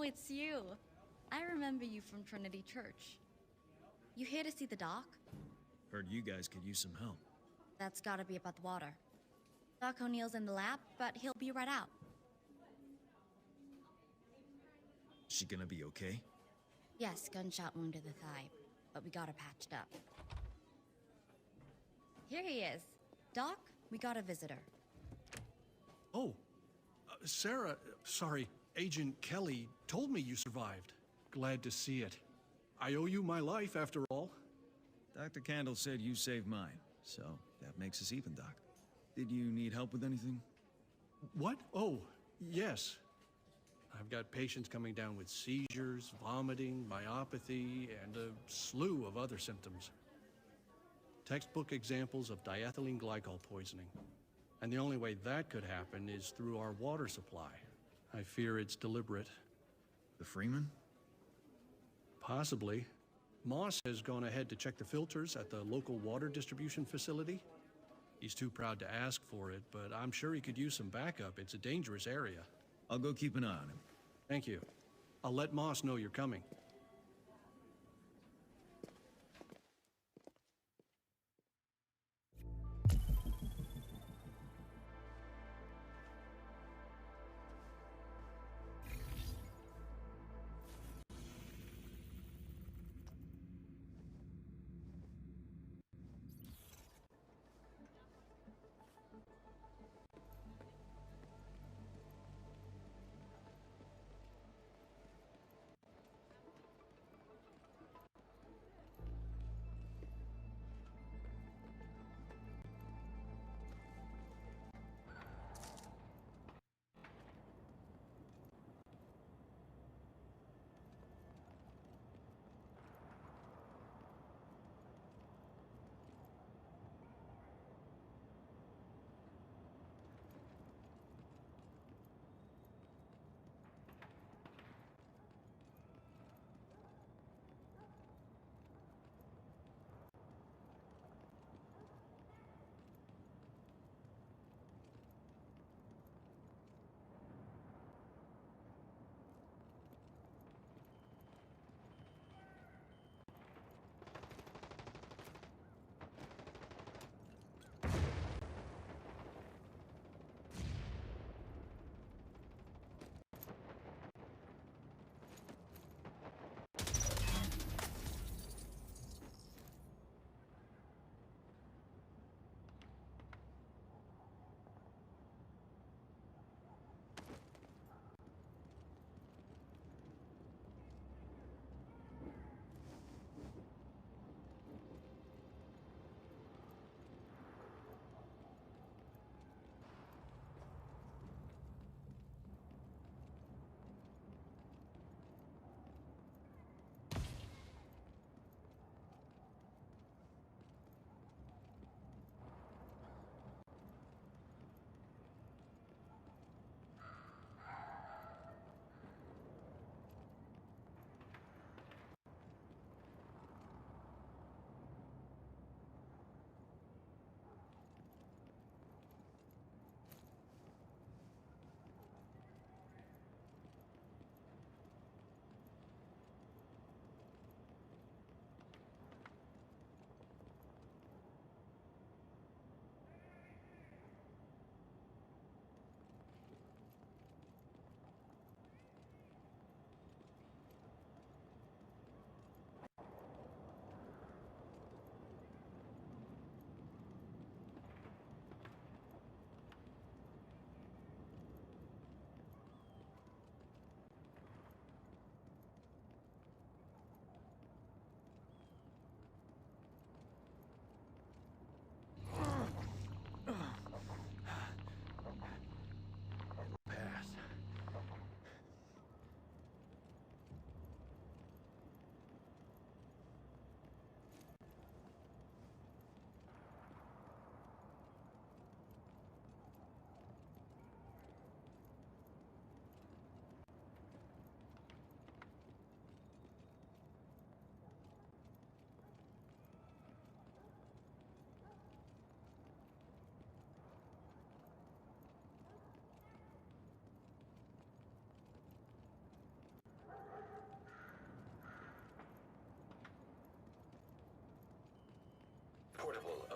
Oh, it's you. I remember you from Trinity Church. You here to see the doc? Heard you guys could use some help. That's gotta be about the water. Doc O'Neill's in the lab, but he'll be right out. Is she gonna be okay? Yes, gunshot wound to the thigh, but we got her patched up. Here he is. Doc, we got a visitor. Oh, Sarah, sorry, Agent Kelly told me you survived. Glad to see it. I owe you my life, after all. Dr. Candle said you saved mine, so that makes us even, Doc. Did you need help with anything? What? Oh, yes. I've got patients coming down with seizures, vomiting, myopathy, and a slew of other symptoms. Textbook examples of diethylene glycol poisoning. And the only way that could happen is through our water supply. I fear it's deliberate. The Freeman? Possibly. Moss has gone ahead to check the filters at the local water distribution facility. He's too proud to ask for it, but I'm sure he could use some backup. It's a dangerous area. I'll go keep an eye on him. Thank you. I'll let Moss know you're coming.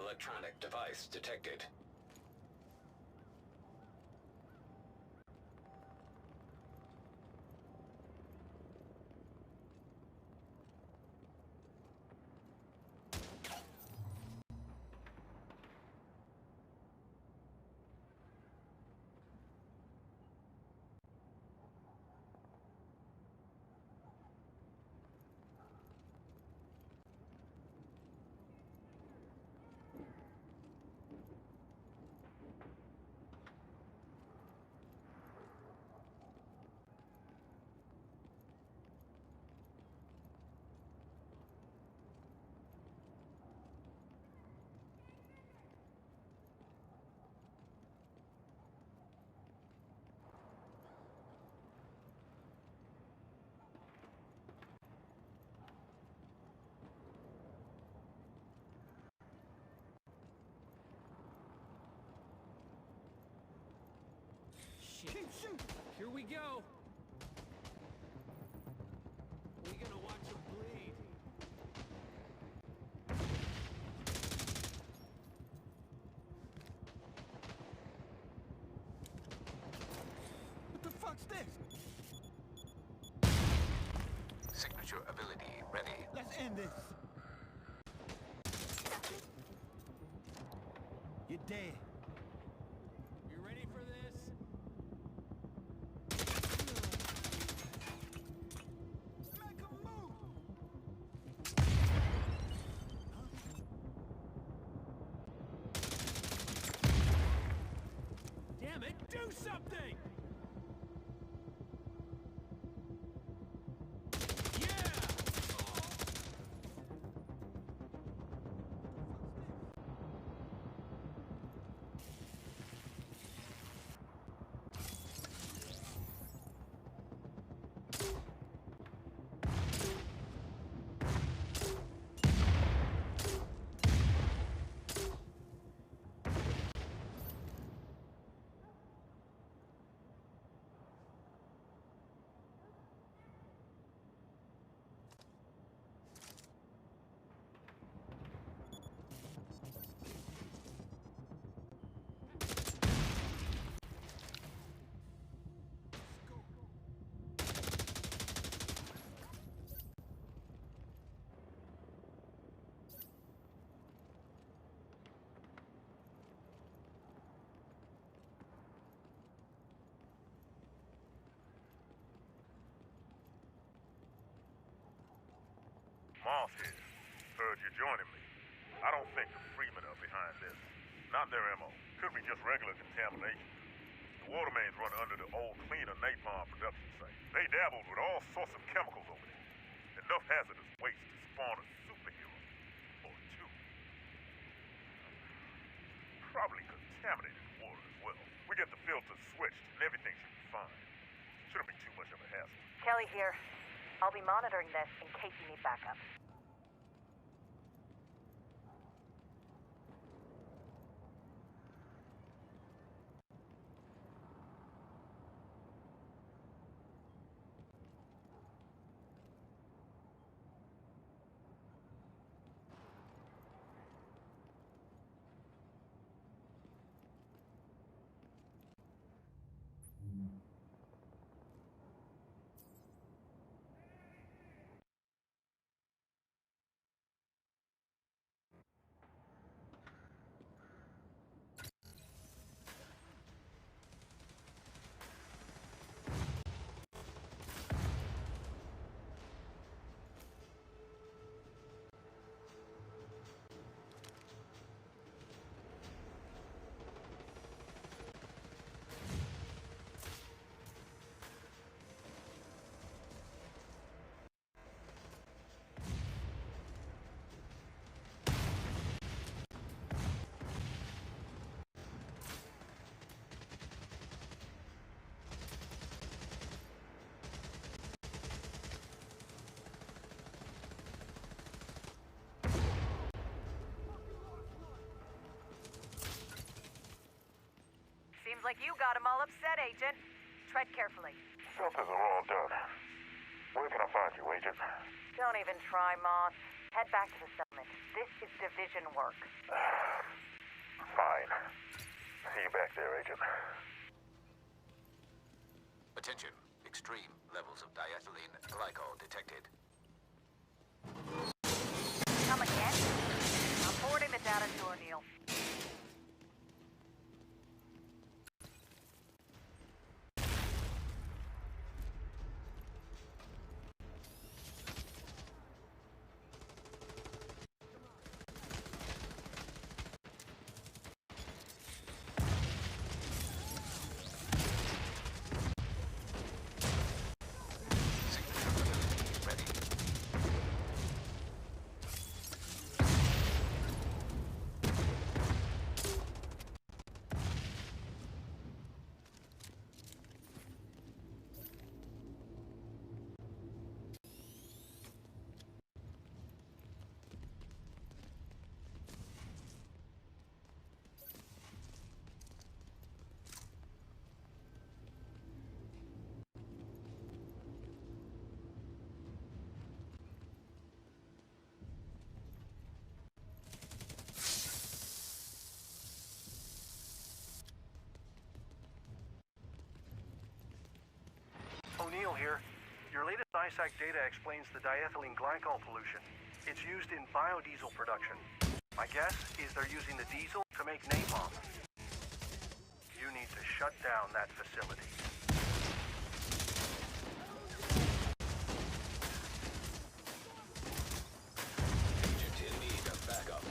electronic device detected. Keep shooting! Here we go! We gonna watch him bleed. What the fuck's this? Signature ability ready. Let's end this. You're dead. You ready for this? Make a move! Damn it, do something! Yeah! Moss here. Heard you joining me. I don't think the Freemen are behind this. Not their MO. Could be just regular contamination. The water mains run under the old cleaner napalm production site. They dabbled with all sorts of chemicals over there. Enough hazardous waste to spawn a superhero. Or two. Probably contaminated water as well. We get the filters switched and everything should be fine. Shouldn't be too much of a hassle. Kelly here. I'll be monitoring this in case you need backup. Seems like you got him all upset, Agent. Tread carefully. Something's wrong done. Where can I find you, Agent? Don't even try, Moss. Head back to the settlement. This is division work. Fine. See you back there, Agent. Attention. Extreme levels of diethylene glycol detected. Come again? I'm forwarding the data to O'Neill. O'Neill here. Your latest ISAC data explains the diethylene glycol pollution. It's used in biodiesel production. My guess is they're using the diesel to make napalm. You need to shut down that facility. Agent in need of backup.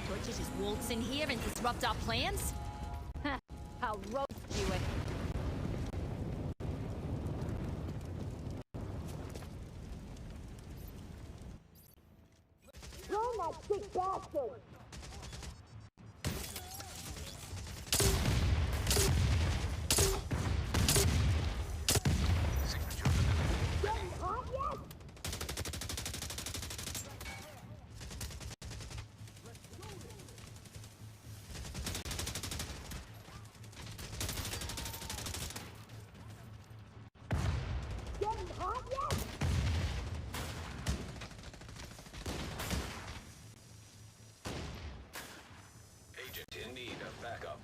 Don't you just waltz in here and disrupt our plans? I'll roast you it. Burn that sick bastard! Signature ability ready. Hot yet? Getting hot yet? Agent in need of backup.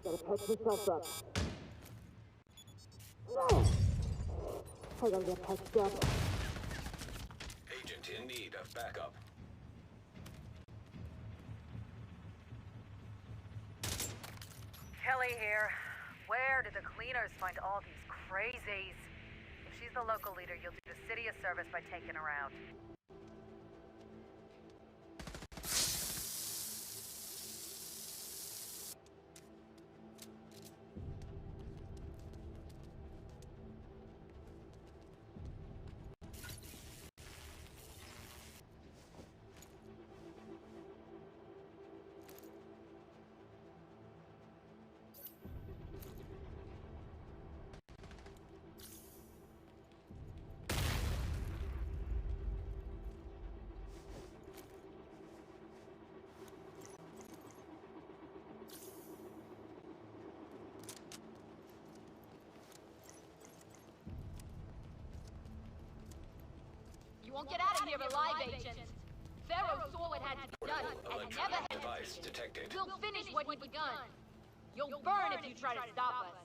Gotta patch myself up. No! I gotta get patched up. Agent in need of backup. Kelly here. Where did the cleaners find all these crazies? If she's the local leader, you'll do the city a service by taking her out. You won't get out of here alive, Agent. Pharaoh saw what had to be done and never Electronic device hesitated. detected. We'll finish what we've begun. You'll burn if you try to stop us.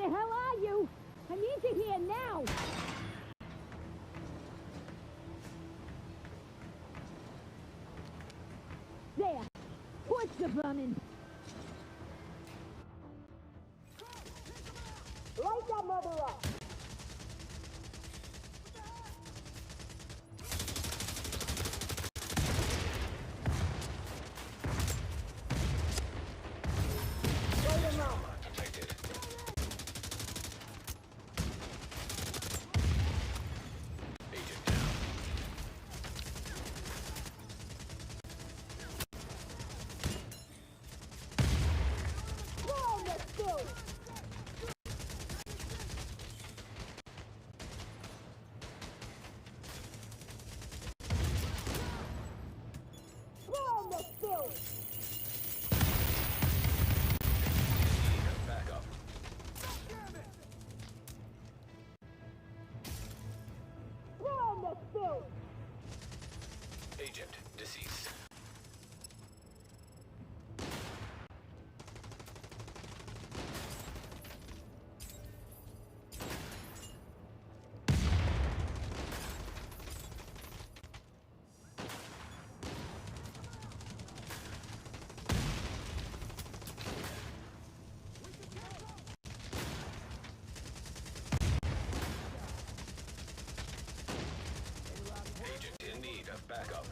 the hell are you? I need you here now! There! Push the vermin! Light that mother up! Agent deceased. Agent in need of backup.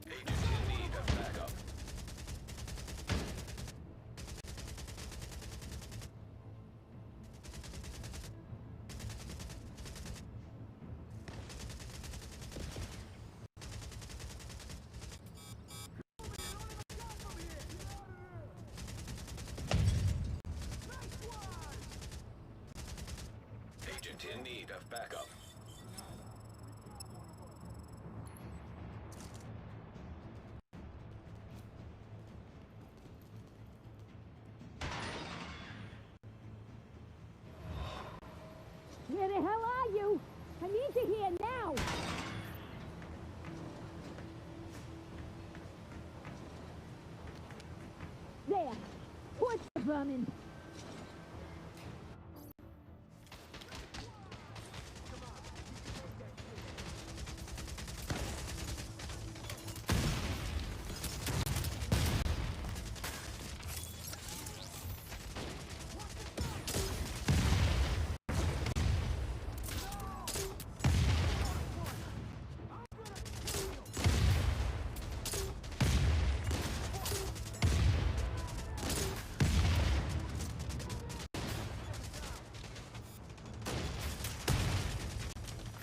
Agent in need of backup. Agent in need of backup. Where the hell are you? I need you here now! There! Push the vermin!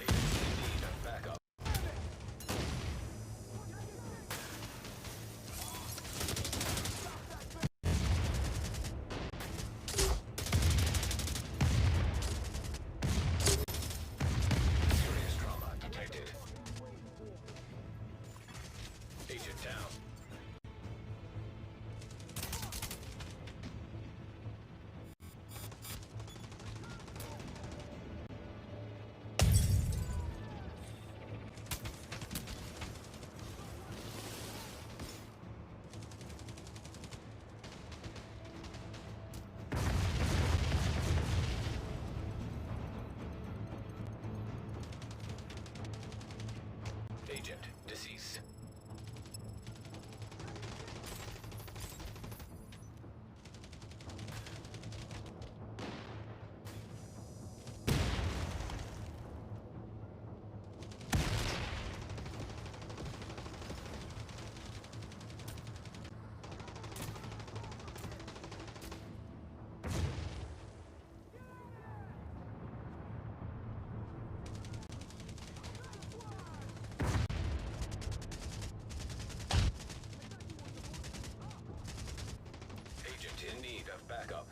Agent in need of backup. Serious trauma detected. Agent down. Agent deceased. Agent in need of backup.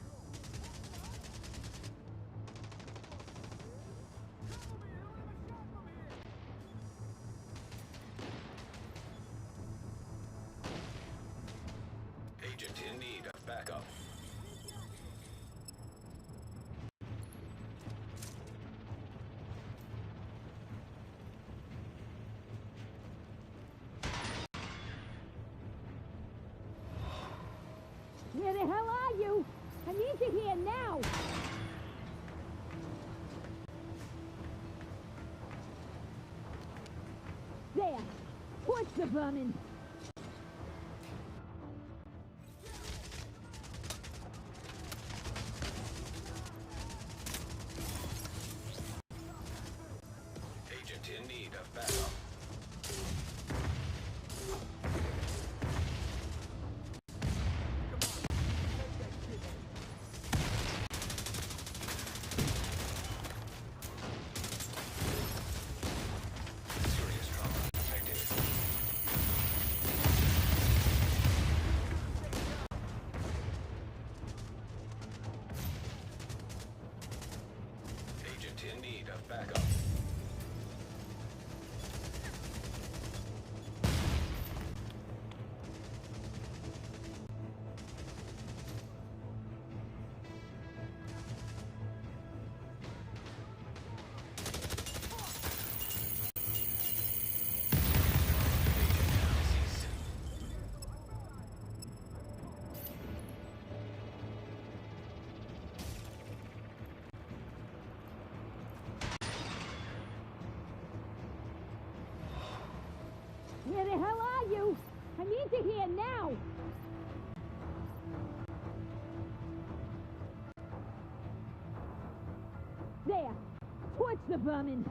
need to hear now! There! Push the vermin! Agent in need of backup. Serious trauma detected. Agent in need of backup. Where the hell are you? I need to hear now! There! Torch the vermin!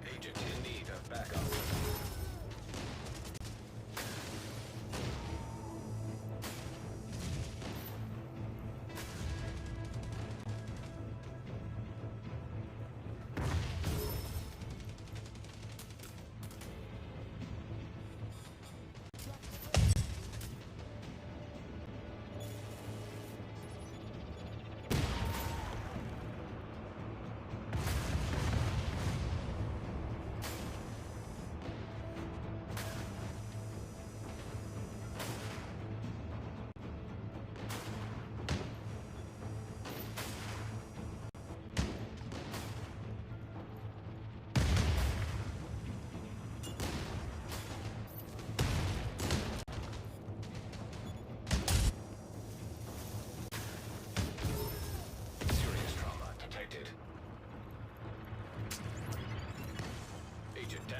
Agent in need of backup. Serious trauma detected. Agent down.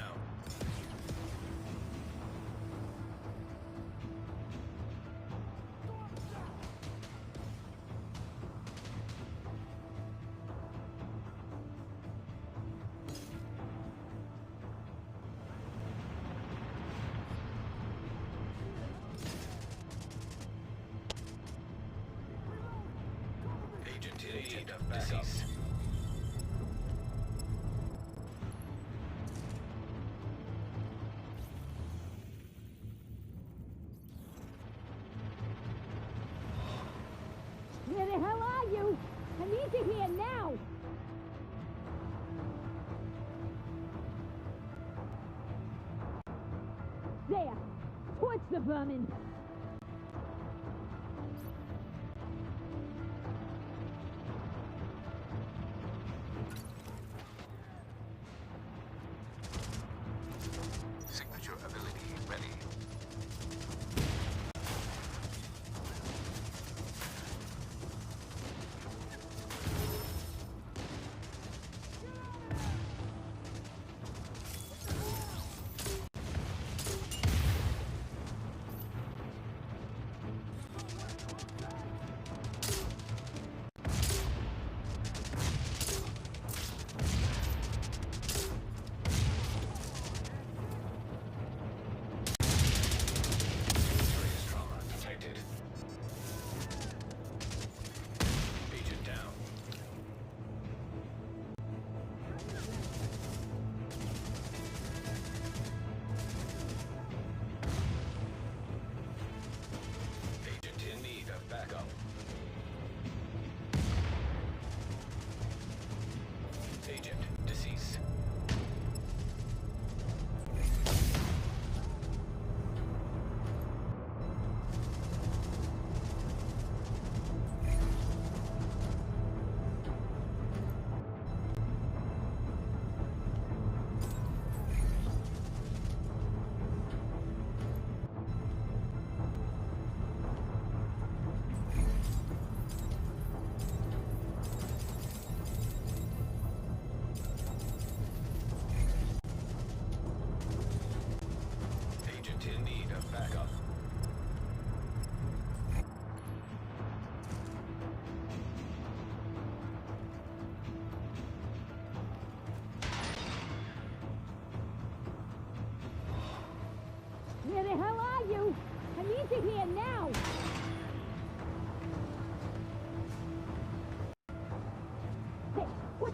Agent in need of backup. Where the hell are you? I need to hear now! There! Torch the vermin! Signature ability ready.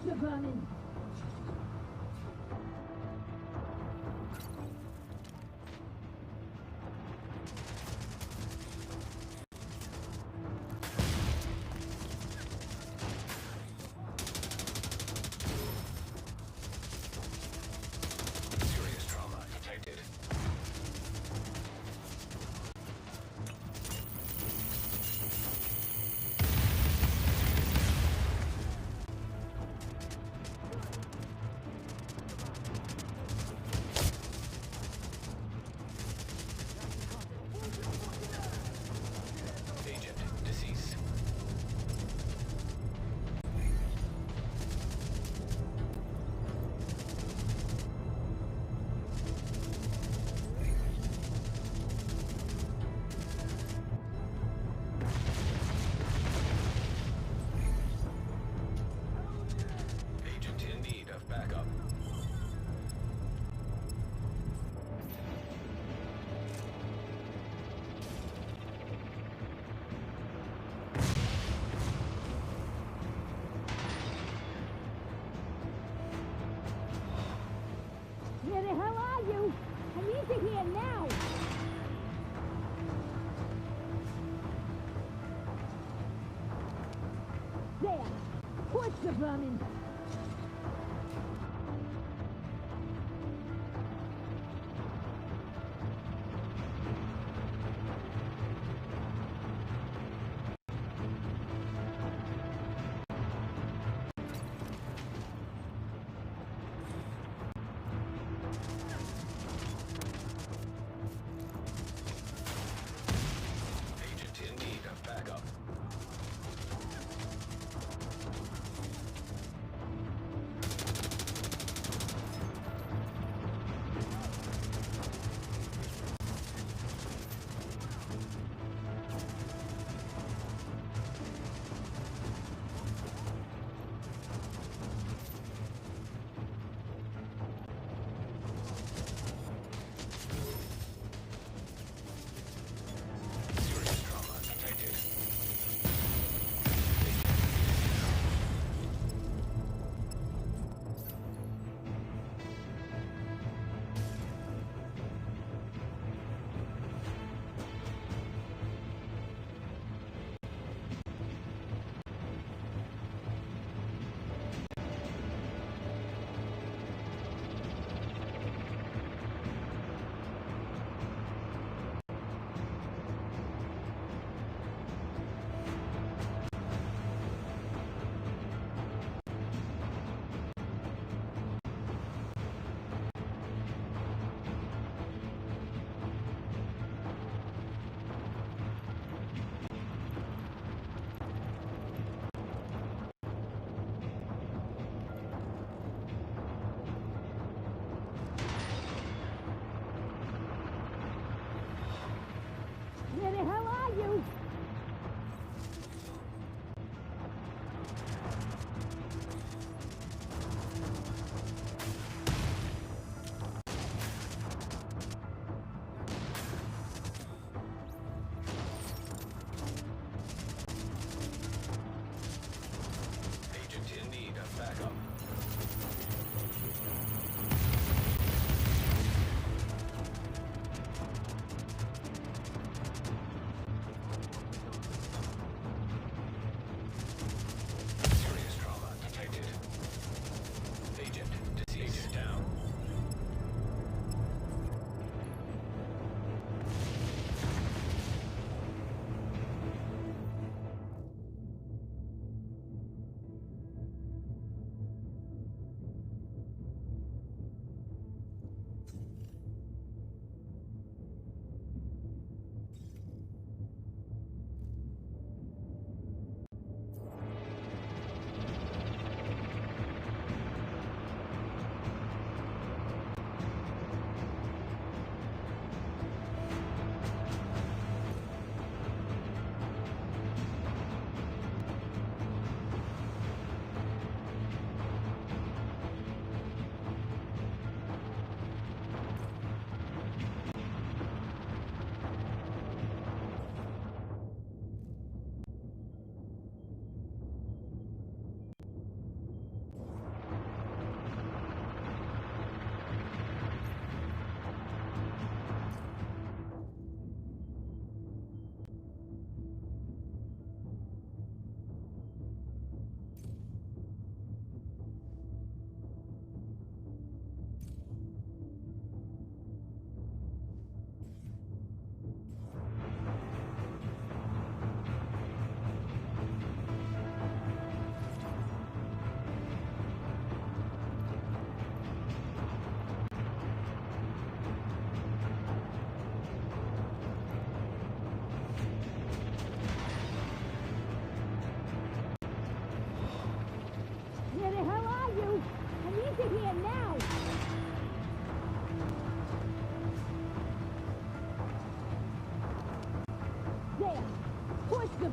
What's the vermin? Serious trauma detected. Agent deceased. Agent in need of backup. Where the hell are you? I need to hear now. There. Push the vermin. Agent in need of backup.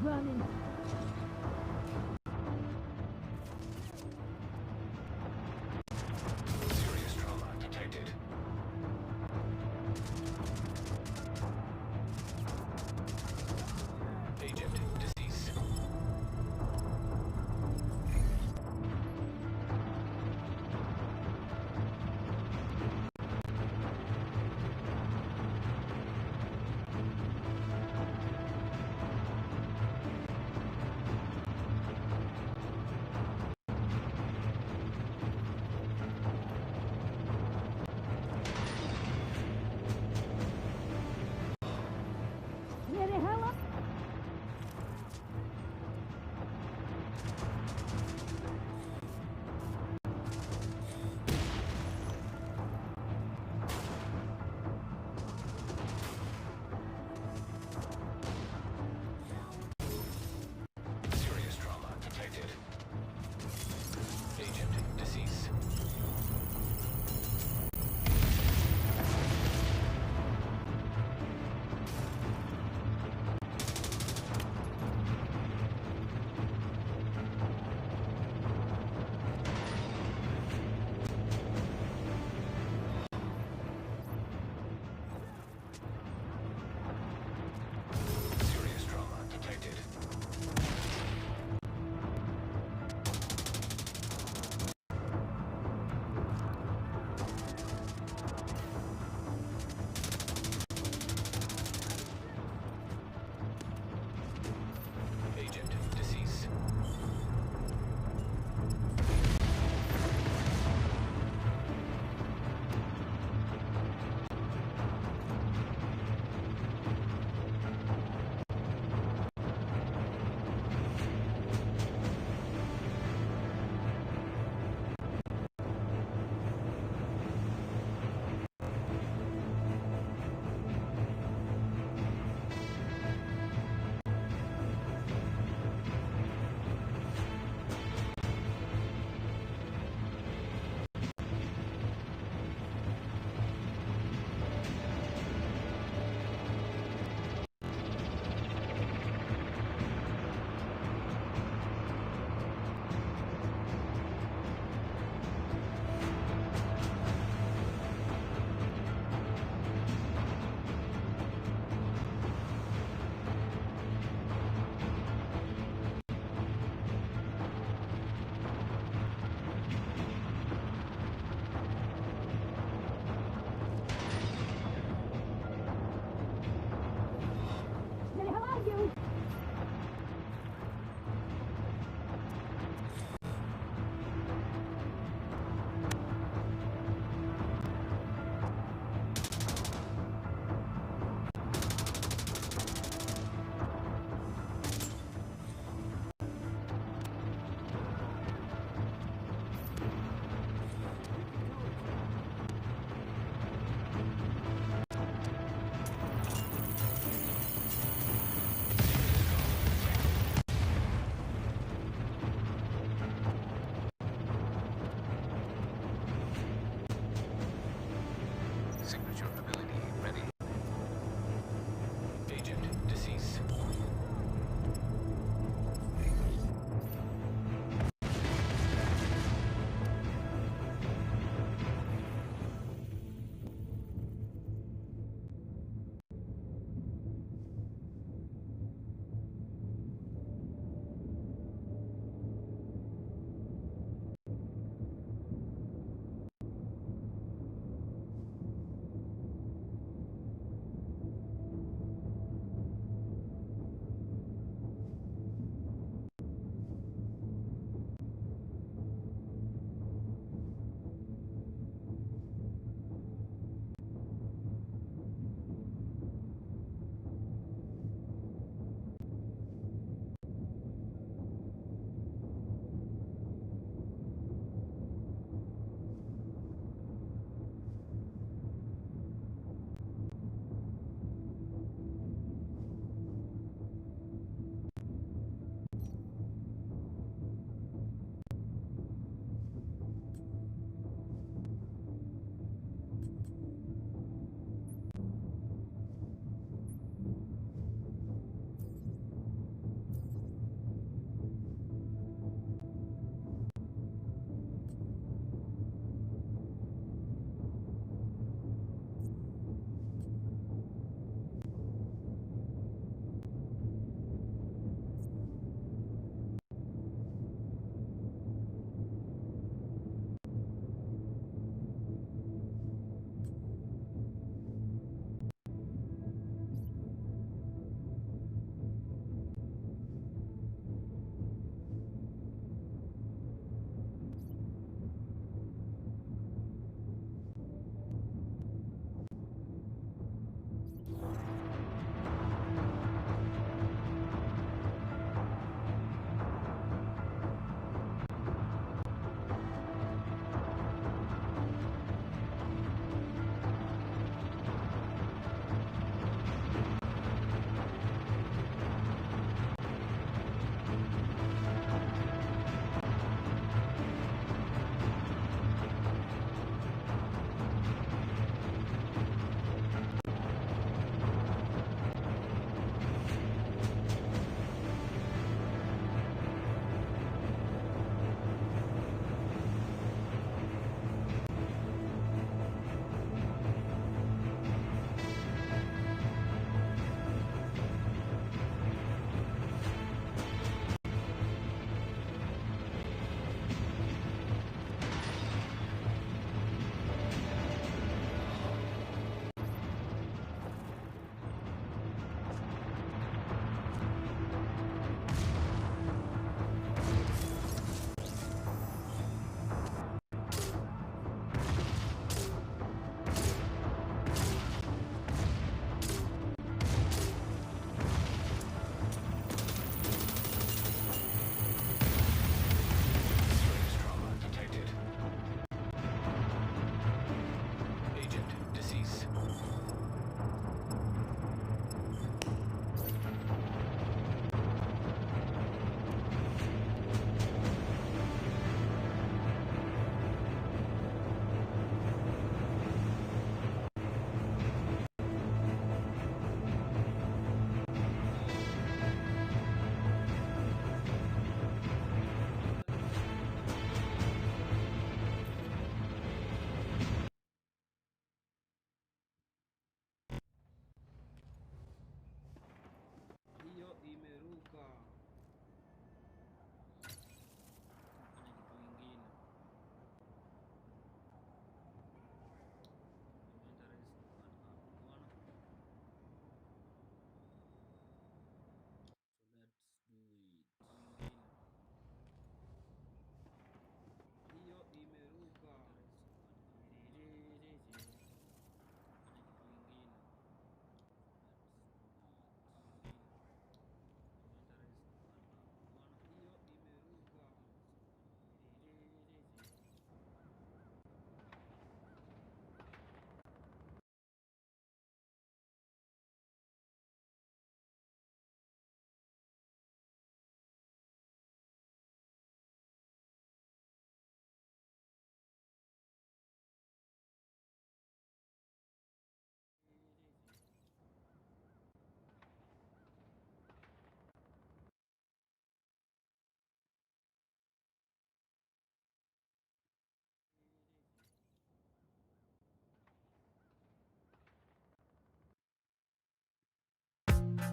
running. Serious trauma detected. Agent deceased.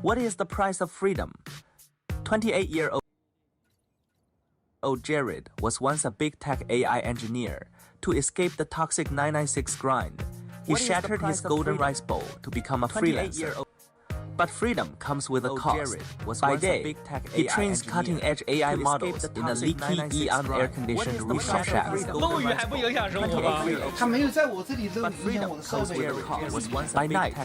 What is the price of freedom? 28-year-old Jared was once a big tech AI engineer. To escape the toxic 996 grind, he shattered his golden rice bowl to become a freelancer. But freedom comes with a cost. By day, he trains cutting-edge AI models in a leaky, air-conditioned rooftop shack. But freedom comes with a cost. By night,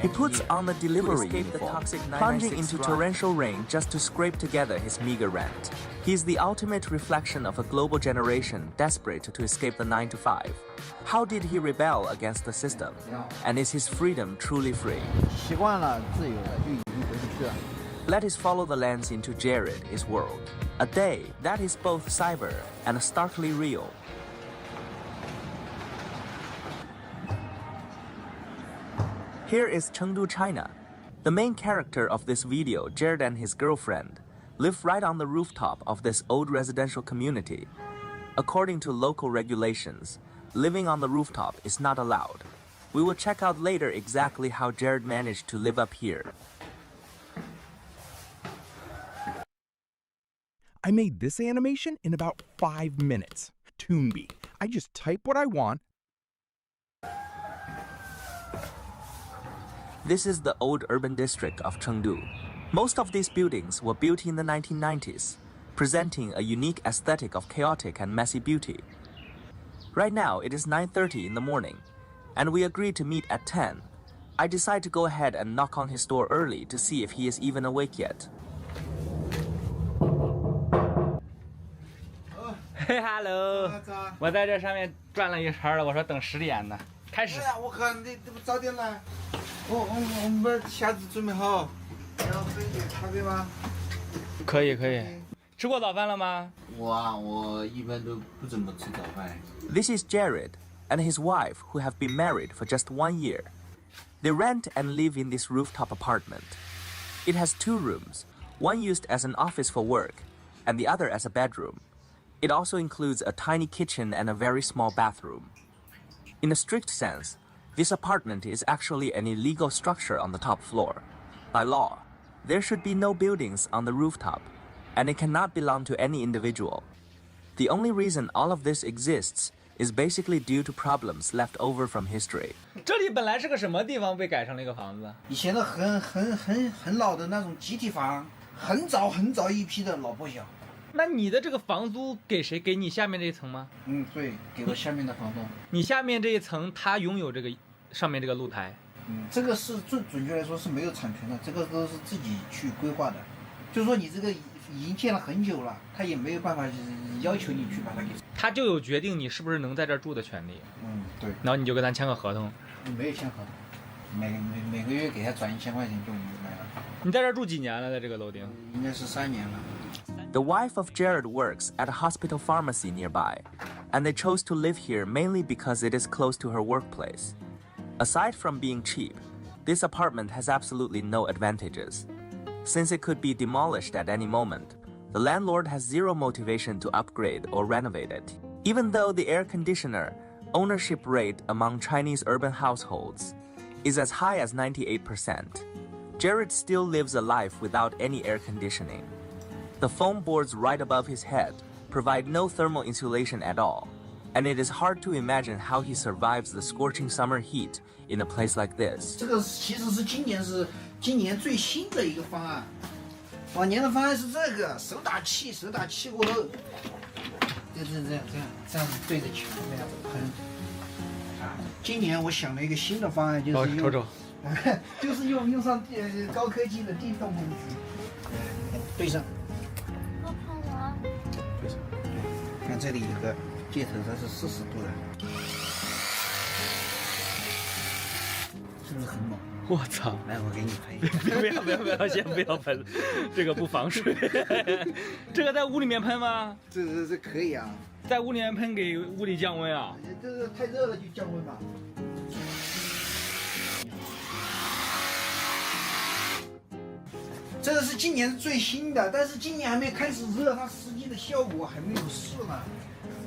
he puts on a delivery uniform, plunging into torrential rain just to scrape together his meager rent. He's the ultimate reflection of a global generation desperate to escape the 9-to-5. How did he rebel against the system? And is his freedom truly free? Let us follow the lens into Jared, his world. A day that is both cyber and starkly real. Here is Chengdu, China. The main character of this video, Jared and his girlfriend, live right on the rooftop of this old residential community. According to local regulations, living on the rooftop is not allowed. We will check out later exactly how Jared managed to live up here. I made this animation in about 5 minutes. Toonby. I just type what I want. This is the old urban district of Chengdu. Most of these buildings were built in the 1990s, presenting a unique aesthetic of chaotic and messy beauty. Right now, it is 9:30 in the morning, and we agreed to meet at 10. I decide to go ahead and knock on his door early to see if he is even awake yet. Hello，我在这上面转了一圈了，我说等10点呢，开始。我看你这不早点来，我们下子准备好，要喝一杯咖啡吗？可以可以，吃过早饭了吗？我一般都不怎么吃早饭。This is Jared and his wife who have been married for just 1 year. They rent and live in this rooftop apartment. It has 2 rooms, one used as an office for work, and the other as a bedroom. It also includes a tiny kitchen and a very small bathroom. In a strict sense, this apartment is actually an illegal structure on the top floor. By law, there should be no buildings on the rooftop, and it cannot belong to any individual. The only reason all of this exists is basically due to problems left over from history. 这里本来是个什么地方被改成了一个房子？以前的很老的那种集体房，很早一批的老破小。那你的这个房租给谁？给你下面这一层吗？对，给我下面的房东。你下面这一层，他拥有这个上面这个露台。这个是准确来说是没有产权的，这个都是自己去规划的。就是说你这个已经建了很久了，他也没有办法要求你去把它给。他就有决定你是不是能在这儿住的权利。对。然后你就跟他签个合同。没有签合同，每个月给他转1000块钱就买了。你在这儿住几年了？在这个楼顶？应该是3年了。The wife of Jared works at a hospital pharmacy nearby, and they chose to live here mainly because it is close to her workplace. Aside from being cheap, this apartment has absolutely no advantages. Since it could be demolished at any moment, the landlord has zero motivation to upgrade or renovate it. Even though the air conditioner ownership rate among Chinese urban households is as high as 98%, Jared still lives a life without any air conditioning. The foam boards right above his head provide no thermal insulation at all, and it is hard to imagine how he survives the scorching summer heat in a place like this. 这个其实是今年最新的一个方案，往年的方案是这个手打气过后，就是这样子对着墙那样喷。今年我想了一个新的方案，就是用，就是用上高科技的电动喷机，对上。对上，对，看这里有个接头，它是40度的，是不是很猛？我操！来，我给你喷一下。不要，先不要喷，这个不防水。这个在屋里面喷吗？这可以啊，在屋里面喷给屋里降温啊。这个太热了就降温吧。这个是今年最新的，但是今年还没开始热，它实际的效果还没有试呢。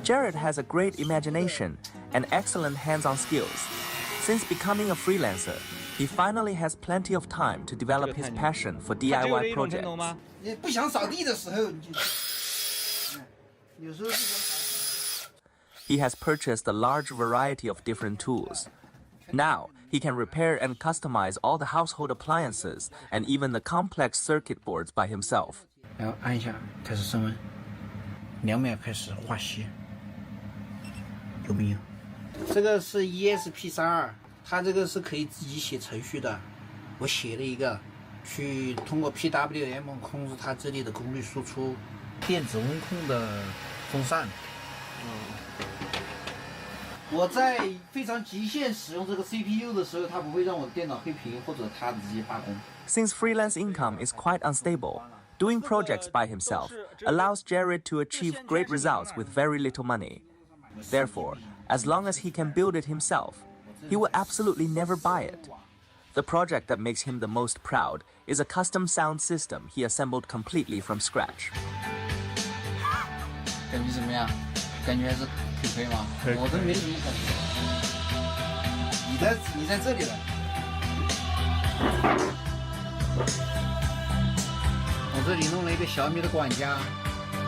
Jared has a great imagination and excellent hands-on skills. Since becoming a freelancer, He finally has plenty of time to develop his passion for DIY projects. 你不想扫地的时候，你就，有时候不想扫。 He has purchased a large variety of different tools. Now, he can repair and customize all the household appliances and even the complex circuit boards by himself. 然后按一下，开始升温，2秒开始化稀，有没有？这个是 ESP32，它这个是可以自己写程序的。我写了一个，去通过 PWM 控制它这里的功率输出，电子温控的风扇。我在非常极限使用这个 CPU 的时候，它不会让我的电脑黑屏或者它直接罢工。 Since freelance income is quite unstable, doing projects by himself allows Jared to achieve great results with very little money. Therefore, as long as he can build it himself, he will absolutely never buy it. The project that makes him the most proud is a custom sound system he assembled completely from scratch. 感觉怎么样？感觉还是可以吗？我都没什么感觉。你在这里了。我这里弄了一个小米的管家，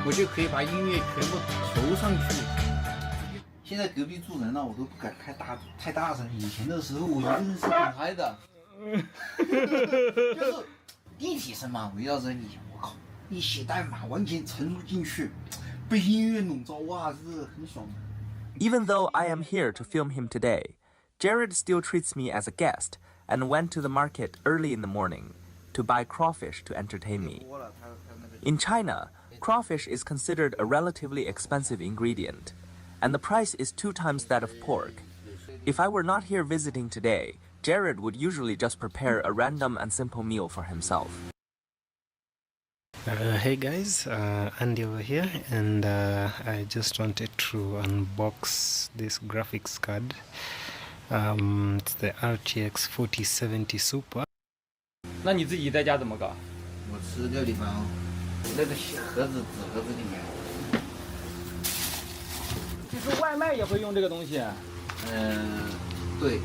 我就可以把音乐全部投上去。现在隔壁住人了，我都不敢开太大声。以前的时候，我一个人是很嗨的，就是立体声嘛，围绕着你，我靠，一写代码完全沉入进去。 被音乐笼罩，哇，是很爽。 Even though I am here to film him today, Jared still treats me as a guest and went to the market early in the morning to buy crawfish to entertain me. In China, crawfish is considered a relatively expensive ingredient, and the price is 2 times that of pork. If I were not here visiting today, Jared would usually just prepare a random and simple meal for himself. Hey guys, Andy over here, and I just wanted to unbox this graphics card. It's the RTX 4070 Super. 那你自己在家怎么搞？我吃个地方，那个纸盒子里面。就是外卖也会用这个东西。对。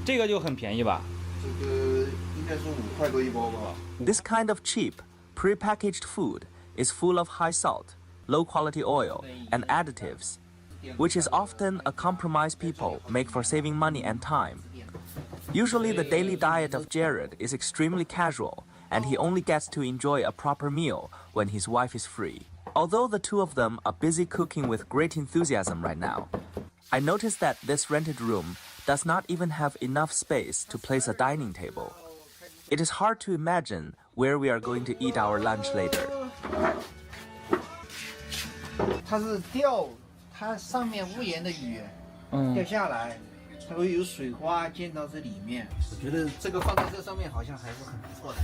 这个就很便宜吧？这个应该是5块多一包吧。This kind of cheap, prepackaged food is full of high salt, low quality oil, and additives, which is often a compromise people make for saving money and time. Usually the daily diet of Jared is extremely casual, and he only gets to enjoy a proper meal when his wife is free. Although the two of them are busy cooking with great enthusiasm right now, I noticed that this rented room does not even have enough space to place a dining table. It is hard to imagine where we are going to eat our lunch later. 它是它上面屋檐的雨掉下来，它会有水花溅到这里面。我觉得这个放在这上面好像还是很不错的。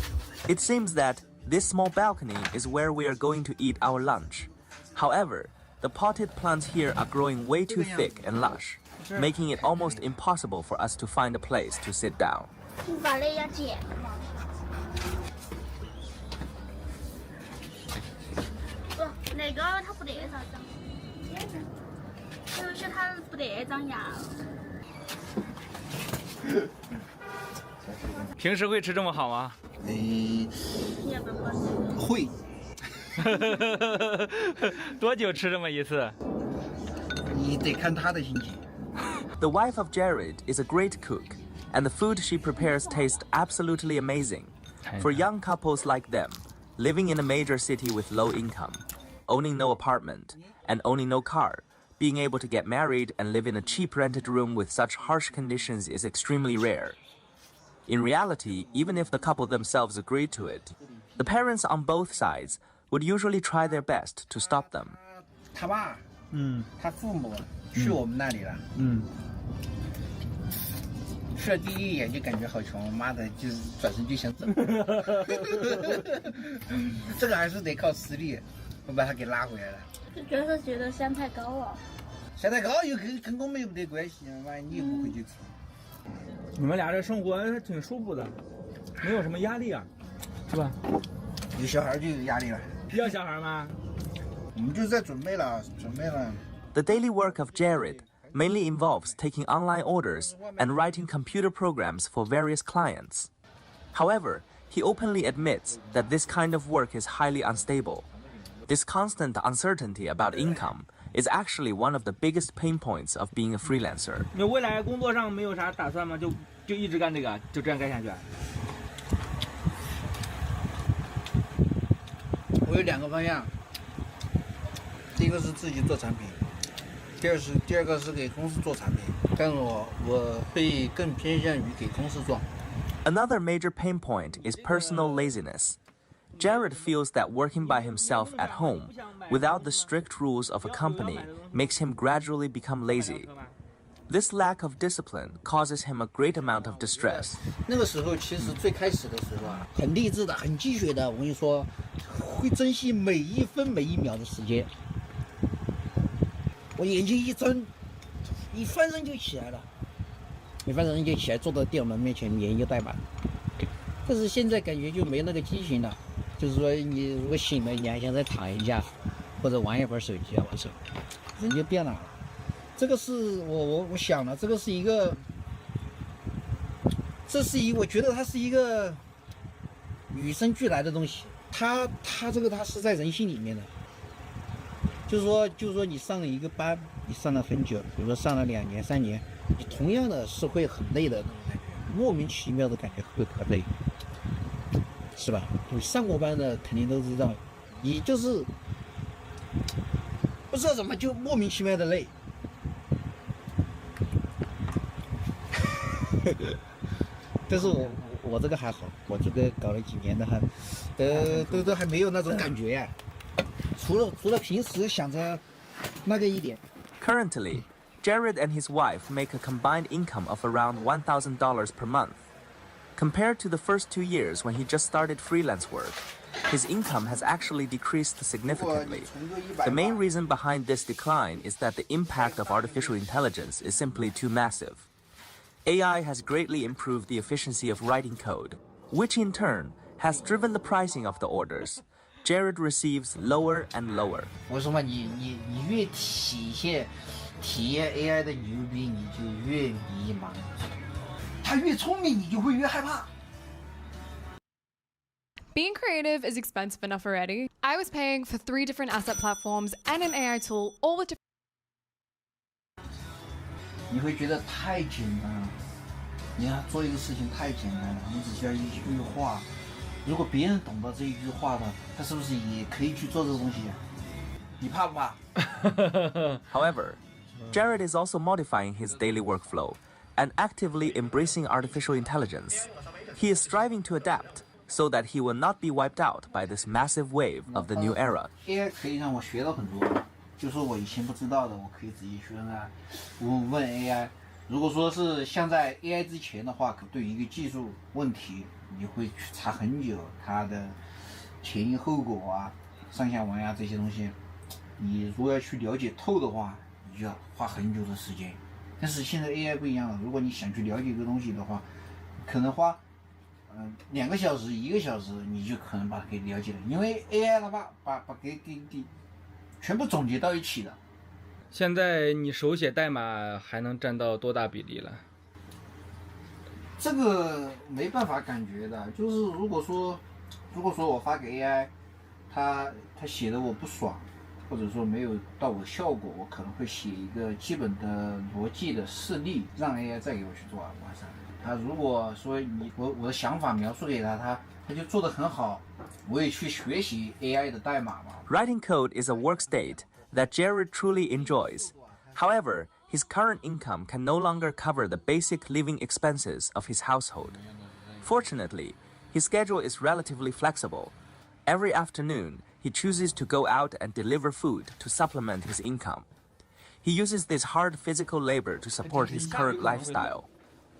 It seems that this small balcony is where we are going to eat our lunch. However, the potted plants here are growing way too thick and lush, making it almost impossible for us to find a place to sit down. 把那样剪。不，那个它不得啥子，就是它不得长芽。平时会吃这么好吗？会。多久吃这么一次？你得看他的心情。The wife of Jared is a great cook, and the food she prepares tastes absolutely amazing. For young couples like them, living in a major city with low income, owning no apartment, and owning no car, being able to get married and live in a cheap rented room with such harsh conditions is extremely rare. In reality, even if the couple themselves agreed to it, the parents on both sides would usually try their best to stop them. 他爸，他父母去我们那里了，去了第一眼就感觉好穷，妈的，就是转身就想走。这个还是得靠实力，我把他给拉回来了。就是觉得香太高了。香太高又跟我们又没得关系，妈你又不回去吃。你们俩这生活还挺舒服的，没有什么压力啊，是吧？有小孩就有压力了。要小孩吗？我们就在准备了。 The daily work of Jared, mainly involves taking online orders and writing computer programs for various clients. However, he openly admits that this kind of work is highly unstable. This constant uncertainty about income is actually one of the biggest pain points of being a freelancer. 你未来工作上没有啥打算吗？就一直干这个，就这样干下去？我有2个方向，第一个是自己做产品，第二个是给公司做产品，但是我会更偏向于给公司做。 Another major pain point is personal laziness. Jared feels that working by himself at home, without the strict rules of a company, makes him gradually become lazy. This lack of discipline causes him a great amount of distress. 那个时候其实最开始的时候啊，很励志的，很积雪的。我跟你说，会珍惜每一分每一秒的时间。我眼睛一睁，一翻身就起来了，一翻身就起来，坐到电脑面前研究代码。但是现在感觉就没那个激情了。 就是说，你如果醒了，你还想再躺一下，或者玩一会儿手机啊，玩手，人就变了。这个是我想了，这个是一个，我觉得它是一个与生俱来的东西。它是在人性里面的。就是说你上了一个班，你上了很久，比如说上了2年3年，你同样的是会很累的那种感觉，莫名其妙的感觉会很累。 是吧？你上过班的肯定都知道，你就是不知道怎么就莫名其妙的累。但是我这个还好，我这个搞了几年的还，都还没有那种感觉呀。除了平时想着那个一点。Currently, Jared and his wife make a combined income of around $1,000 per month. Compared to the first 2 years when he just started freelance work, his income has actually decreased significantly. The main reason behind this decline is that the impact of artificial intelligence is simply too massive. AI has greatly improved the efficiency of writing code, which in turn has driven the pricing of the orders. Jared receives lower and lower. 我说嘛，你越体验 AI 的牛逼，你就越迷茫。 他越聪明，你就会越害怕。 Being creative is expensive enough already. I was paying for 3 different asset platforms and an AI tool, all with different. 你会觉得太简单了，你要做一个事情太简单了，你只需要一句话。如果别人懂得这一句话的，他是不是也可以去做这个东西？你怕不怕？ However, Jared is also modifying his daily workflow and actively embracing artificial intelligence. He is striving to adapt so that he will not be wiped out by this massive wave of the new era. AI 可以让我学到很多，就是我以前不知道的，我可以直接去问 AI。如果说是像在 AI 之前的话，对于一个技术问题，你会去查很久，它的前因后果啊、上下文啊这些东西，你如果要去了解透的话，你就要花很久的时间。 但是现在 AI 不一样了，如果你想去了解一个东西的话，可能花2个小时、1个小时，你就可能把它给了解了，因为 AI 它把给全部总结到一起的。现在你手写代码还能占到多大比例了？这个没办法感觉的，就是如果说我发给 AI， 它写的我不爽。 或者说没有到我效果，我可能会写一个基本的逻辑的示例，让 AI 再给我去做完善。他如果说我的想法描述给他就做得很好，我也去学习 AI 的代码嘛。Writing code is a work state that Jared truly enjoys. However, his current income can no longer cover the basic living expenses of his household. Fortunately, his schedule is relatively flexible. Every afternoon, he chooses to go out and deliver food to supplement his income. He uses this hard physical labor to support his current lifestyle,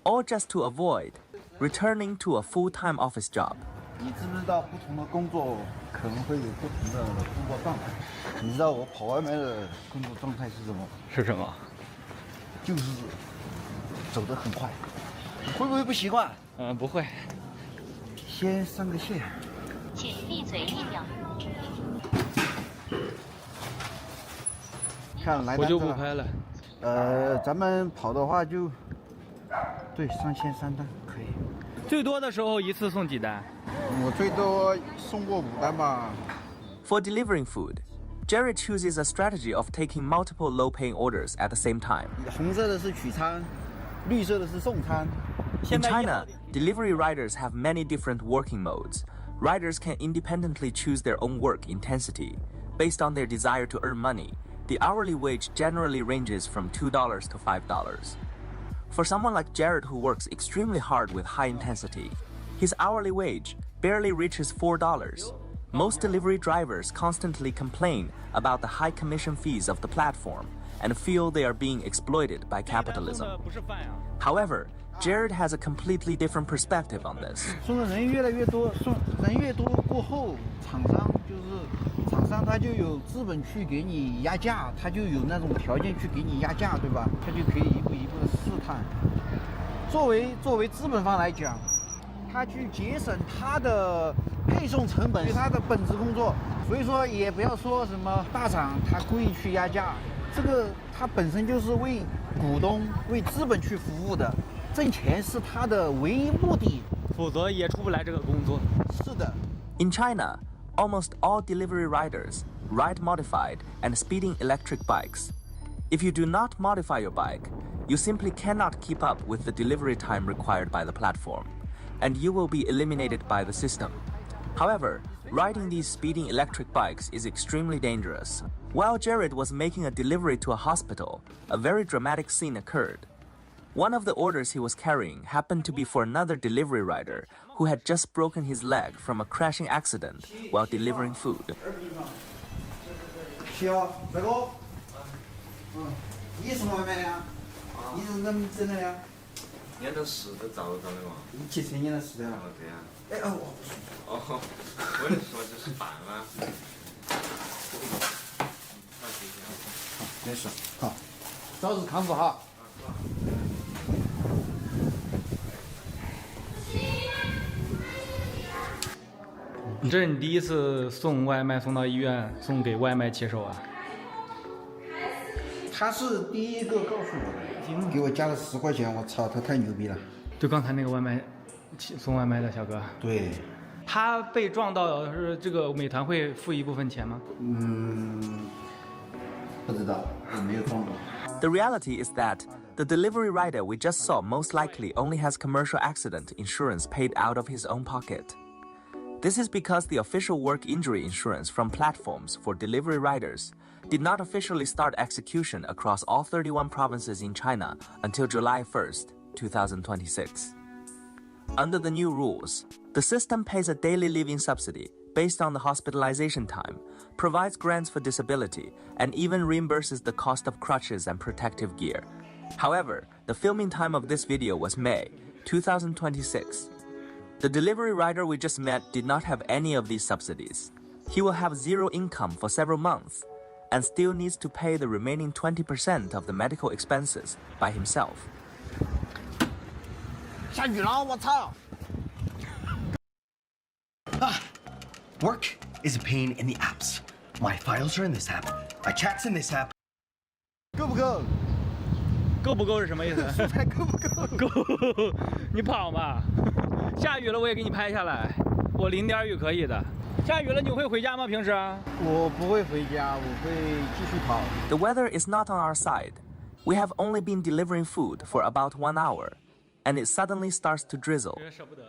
all just to avoid returning to a full-time office job. 你知不知道不同的工作可能会有不同的工作状态？你知道我跑外卖的工作状态是什么？是什么？就是走得很快。你会不会不习惯？不会。先上个线。请闭嘴1秒。 看来我就不拍了。咱们跑的话就，对，上线3单可以。最多的时候一次送几单？我最多送过5单吧。For delivering food, Jared chooses a strategy of taking multiple low-paying orders at the same time. 红色的是取餐，绿色的是送餐。In China, delivery riders have many different working modes. Riders can independently choose their own work intensity. Based on their desire to earn money, the hourly wage generally ranges from $2 to $5. For someone like Jared who works extremely hard with high intensity, his hourly wage barely reaches $4. Most delivery drivers constantly complain about the high commission fees of the platform and feel they are being exploited by capitalism. However, Jared has a completely different perspective on this. 送的人越来越多，送人越多过后，厂商他就有资本去给你压价，他就有那种条件去给你压价，对吧？他就可以一步一步的试探。作为资本方来讲，他去节省他的配送成本，是他的本职工作。所以说，也不要说什么大厂他故意去压价，这个他本身就是为股东、为资本去服务的。 挣钱是他的唯一目的，否则也出不来这个工作。是的。In China, almost all delivery riders ride modified and speeding electric bikes. If you do not modify your bike, you simply cannot keep up with the delivery time required by the platform, and you will be eliminated by the system. However, riding these speeding electric bikes is extremely dangerous. While Jared was making a delivery to a hospital, a very dramatic scene occurred. One of the orders he was carrying happened to be for another delivery rider who had just broken his leg from a crashing accident while delivering food. 这个，你什么外卖呀？你是怎么整的呀？年头是都找的嘛。你骑车年头是的。哦，对呀。哎哦。哦，我就说这是办嘛。没事，好，早日康复哈。 这是你第一次送外卖送到医院，送给外卖骑手啊？他是第一个告诉我的，给我加了10块钱，我操，他太牛逼了。就刚才那个外卖送外卖的小哥。对。他被撞到是这个美团会付一部分钱吗？不知道，我没有撞过。 The reality is that the delivery rider we just saw most likely only has commercial accident insurance paid out of his own pocket. This is because the official work injury insurance from platforms for delivery riders did not officially start execution across all 31 provinces in China until July 1st, 2026. Under the new rules, the system pays a daily living subsidy based on the hospitalization time, provides grants for disability, and even reimburses the cost of crutches and protective gear. However, the filming time of this video was May 2026. The delivery rider we just met did not have any of these subsidies. He will have zero income for several months and still needs to pay the remaining 20% of the medical expenses by himself. 下雨了，我操！ Work is a pain in the apps. My files are in this app. My chat's in this app. 够不够？够不够是什么意思？蔬菜够不够？够，你跑嘛！下雨了我也给你拍下来，我淋点雨可以的。下雨了你会回家吗？平时？我不会回家，我会继续跑。The weather is not on our side. We have only been delivering food for about 1 hour, and it suddenly starts to drizzle.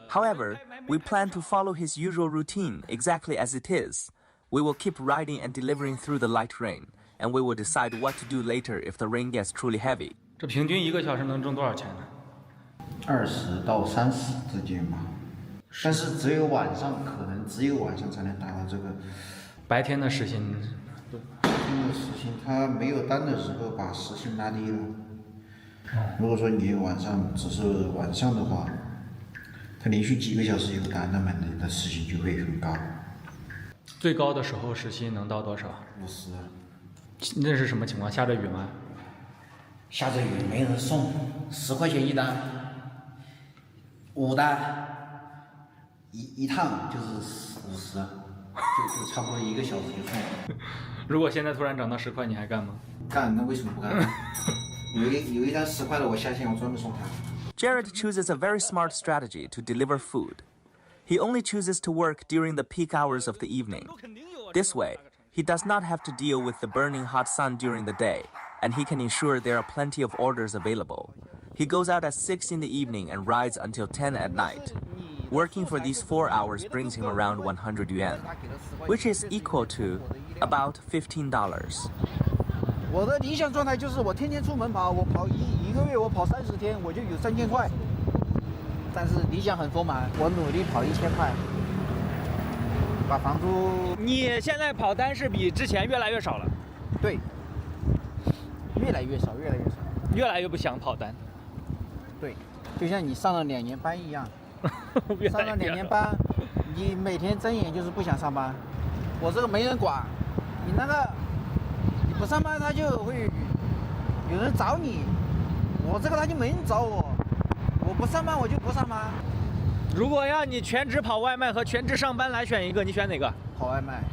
However, we plan to follow his usual routine exactly as it is. We will keep riding and delivering through the light rain, and we will decide what to do later if the rain gets truly heavy. 这平均1个小时能挣多少钱呢？20到30之间吧，但是只有晚上，可能只有晚上才能达到这个。白天的时薪，白天的时薪，他没有单的时候把时薪拉低了。如果说你晚上只是晚上的话，他连续几个小时有单，那么你的时薪就会很高。最高的时候时薪能到多少？50。那是什么情况？下着雨吗？下着雨没人送，10块钱一单，5单，一趟就是50，就差不多1个小时就送了。如果现在突然涨到10块，你还干吗？干，那为什么不干？有一单10块的，我下线我专门送他。 Jared chooses a very smart strategy to deliver food. He only chooses to work during the peak hours of the evening. This way, he does not have to deal with the burning hot sun during the day, and he can ensure there are plenty of orders available. He goes out at 6 in the evening and rides until 10 at night. Working for these 4 hours brings him around 100 yuan, which is equal to about $15. 我的理想状态就是我天天出门跑，我跑一个月，我跑30天，我就有3000块。但是理想很丰满，我努力跑1000块，把房租。你现在跑单是比之前越来越少了。对，越来越少，越来越少，越来越不想跑单。对，就像你上了2年班一样，上了2年班，你每天睁眼就是不想上班。我这个没人管，你那个。 你不上班，他就会有人找你。我这个他就没人找我，我不上班我就不上班。如果让你全职跑外卖和全职上班来选一个，你选哪个？跑外卖。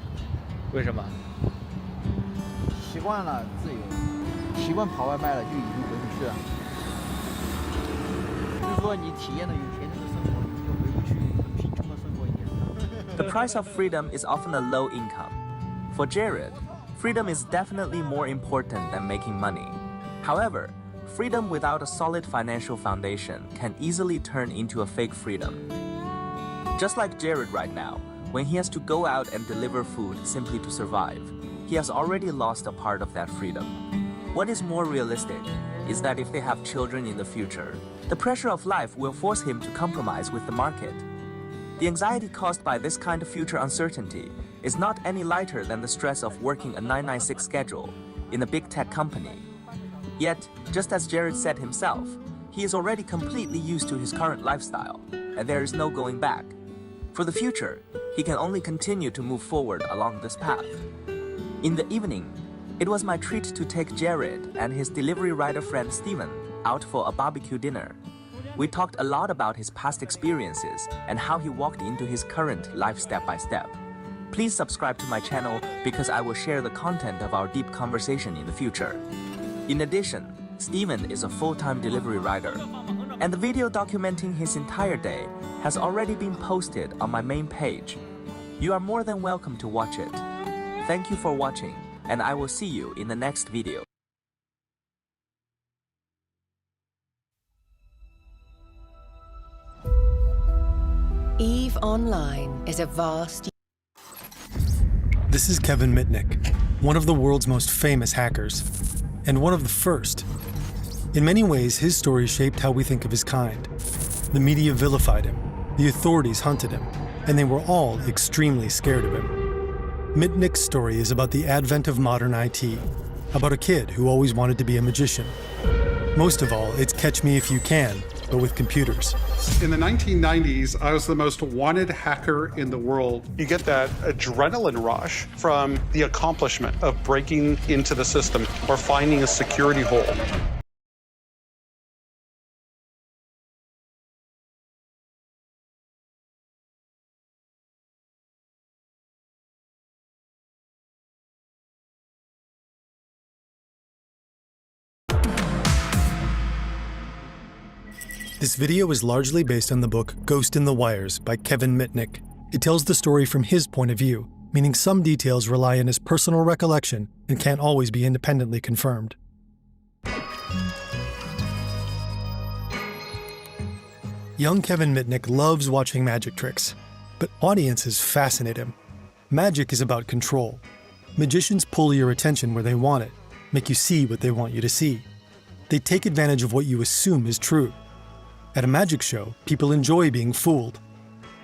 为什么？习惯了自由，习惯跑外卖了，就已经回不去了。就是说你体验了有钱人的生活，你就回不去很贫穷的生活一样。The price of freedom is often a low income. For Jared, freedom is definitely more important than making money. However, freedom without a solid financial foundation can easily turn into a fake freedom. Just like Jared right now, when he has to go out and deliver food simply to survive, he has already lost a part of that freedom. What is more realistic is that if they have children in the future, the pressure of life will force him to compromise with the market. The anxiety caused by this kind of future uncertainty is not any lighter than the stress of working a 996 schedule in a big tech company. Yet, just as Jared said himself, he is already completely used to his current lifestyle, and there is no going back. For the future, he can only continue to move forward along this path. In the evening, it was my treat to take Jared and his delivery rider friend Steven out for a barbecue dinner. We talked a lot about his past experiences and how he walked into his current life step by step. Please subscribe to my channel because I will share the content of our deep conversation in the future. In addition, Steven is a full-time delivery rider, and the video documenting his entire day has already been posted on my main page. You are more than welcome to watch it. Thank you for watching, and I will see you in the next video. EVE Online is a vast... This is Kevin Mitnick, one of the world's most famous hackers, and one of the first. In many ways, his story shaped how we think of his kind. The media vilified him, the authorities hunted him, and they were all extremely scared of him. Mitnick's story is about the advent of modern IT, about a kid who always wanted to be a magician. Most of all, it's Catch Me If You Can, but with computers. In the 1990s, I was the most wanted hacker in the world. You get that adrenaline rush from the accomplishment of breaking into the system or finding a security hole. This video is largely based on the book Ghost in the Wires by Kevin Mitnick. It tells the story from his point of view, meaning some details rely on his personal recollection and can't always be independently confirmed. Young Kevin Mitnick loves watching magic tricks, but audiences fascinate him. Magic is about control. Magicians pull your attention where they want it, make you see what they want you to see. They take advantage of what you assume is true. At a magic show, people enjoy being fooled.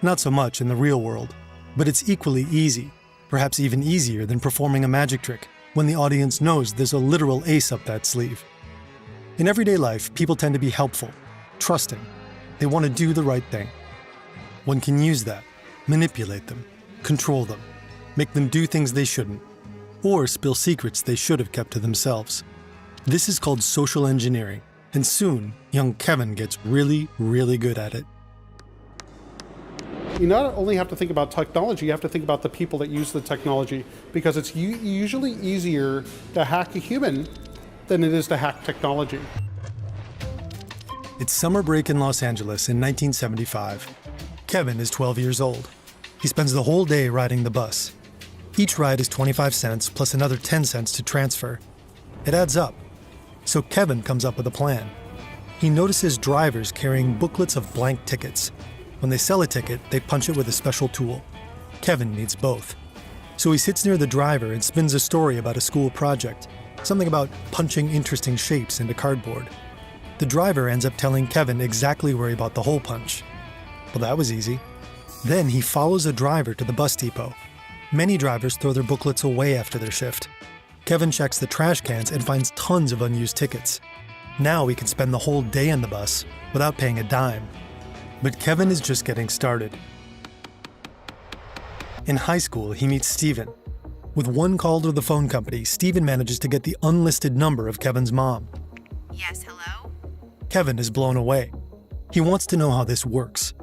Not so much in the real world, but it's equally easy, perhaps even easier than performing a magic trick when the audience knows there's a literal ace up that sleeve. In everyday life, people tend to be helpful, trusting. They want to do the right thing. One can use that, manipulate them, control them, make them do things they shouldn't, or spill secrets they should have kept to themselves. This is called social engineering. And soon, young Kevin gets really, really good at it. You not only have to think about technology, you have to think about the people that use the technology, because it's usually easier to hack a human than it is to hack technology. It's summer break in Los Angeles in 1975. Kevin is 12 years old. He spends the whole day riding the bus. Each ride is 25 cents plus another 10 cents to transfer. It adds up. So Kevin comes up with a plan. He notices drivers carrying booklets of blank tickets. When they sell a ticket, they punch it with a special tool. Kevin needs both. So he sits near the driver and spins a story about a school project, something about punching interesting shapes into cardboard. The driver ends up telling Kevin exactly where he bought the hole punch. Well, that was easy. Then he follows a driver to the bus depot. Many drivers throw their booklets away after their shift. Kevin checks the trash cans and finds tons of unused tickets. Now he can spend the whole day on the bus without paying a dime. But Kevin is just getting started. In high school, he meets Steven. With one call to the phone company, Steven manages to get the unlisted number of Kevin's mom. Yes, hello? Kevin is blown away. He wants to know how this works.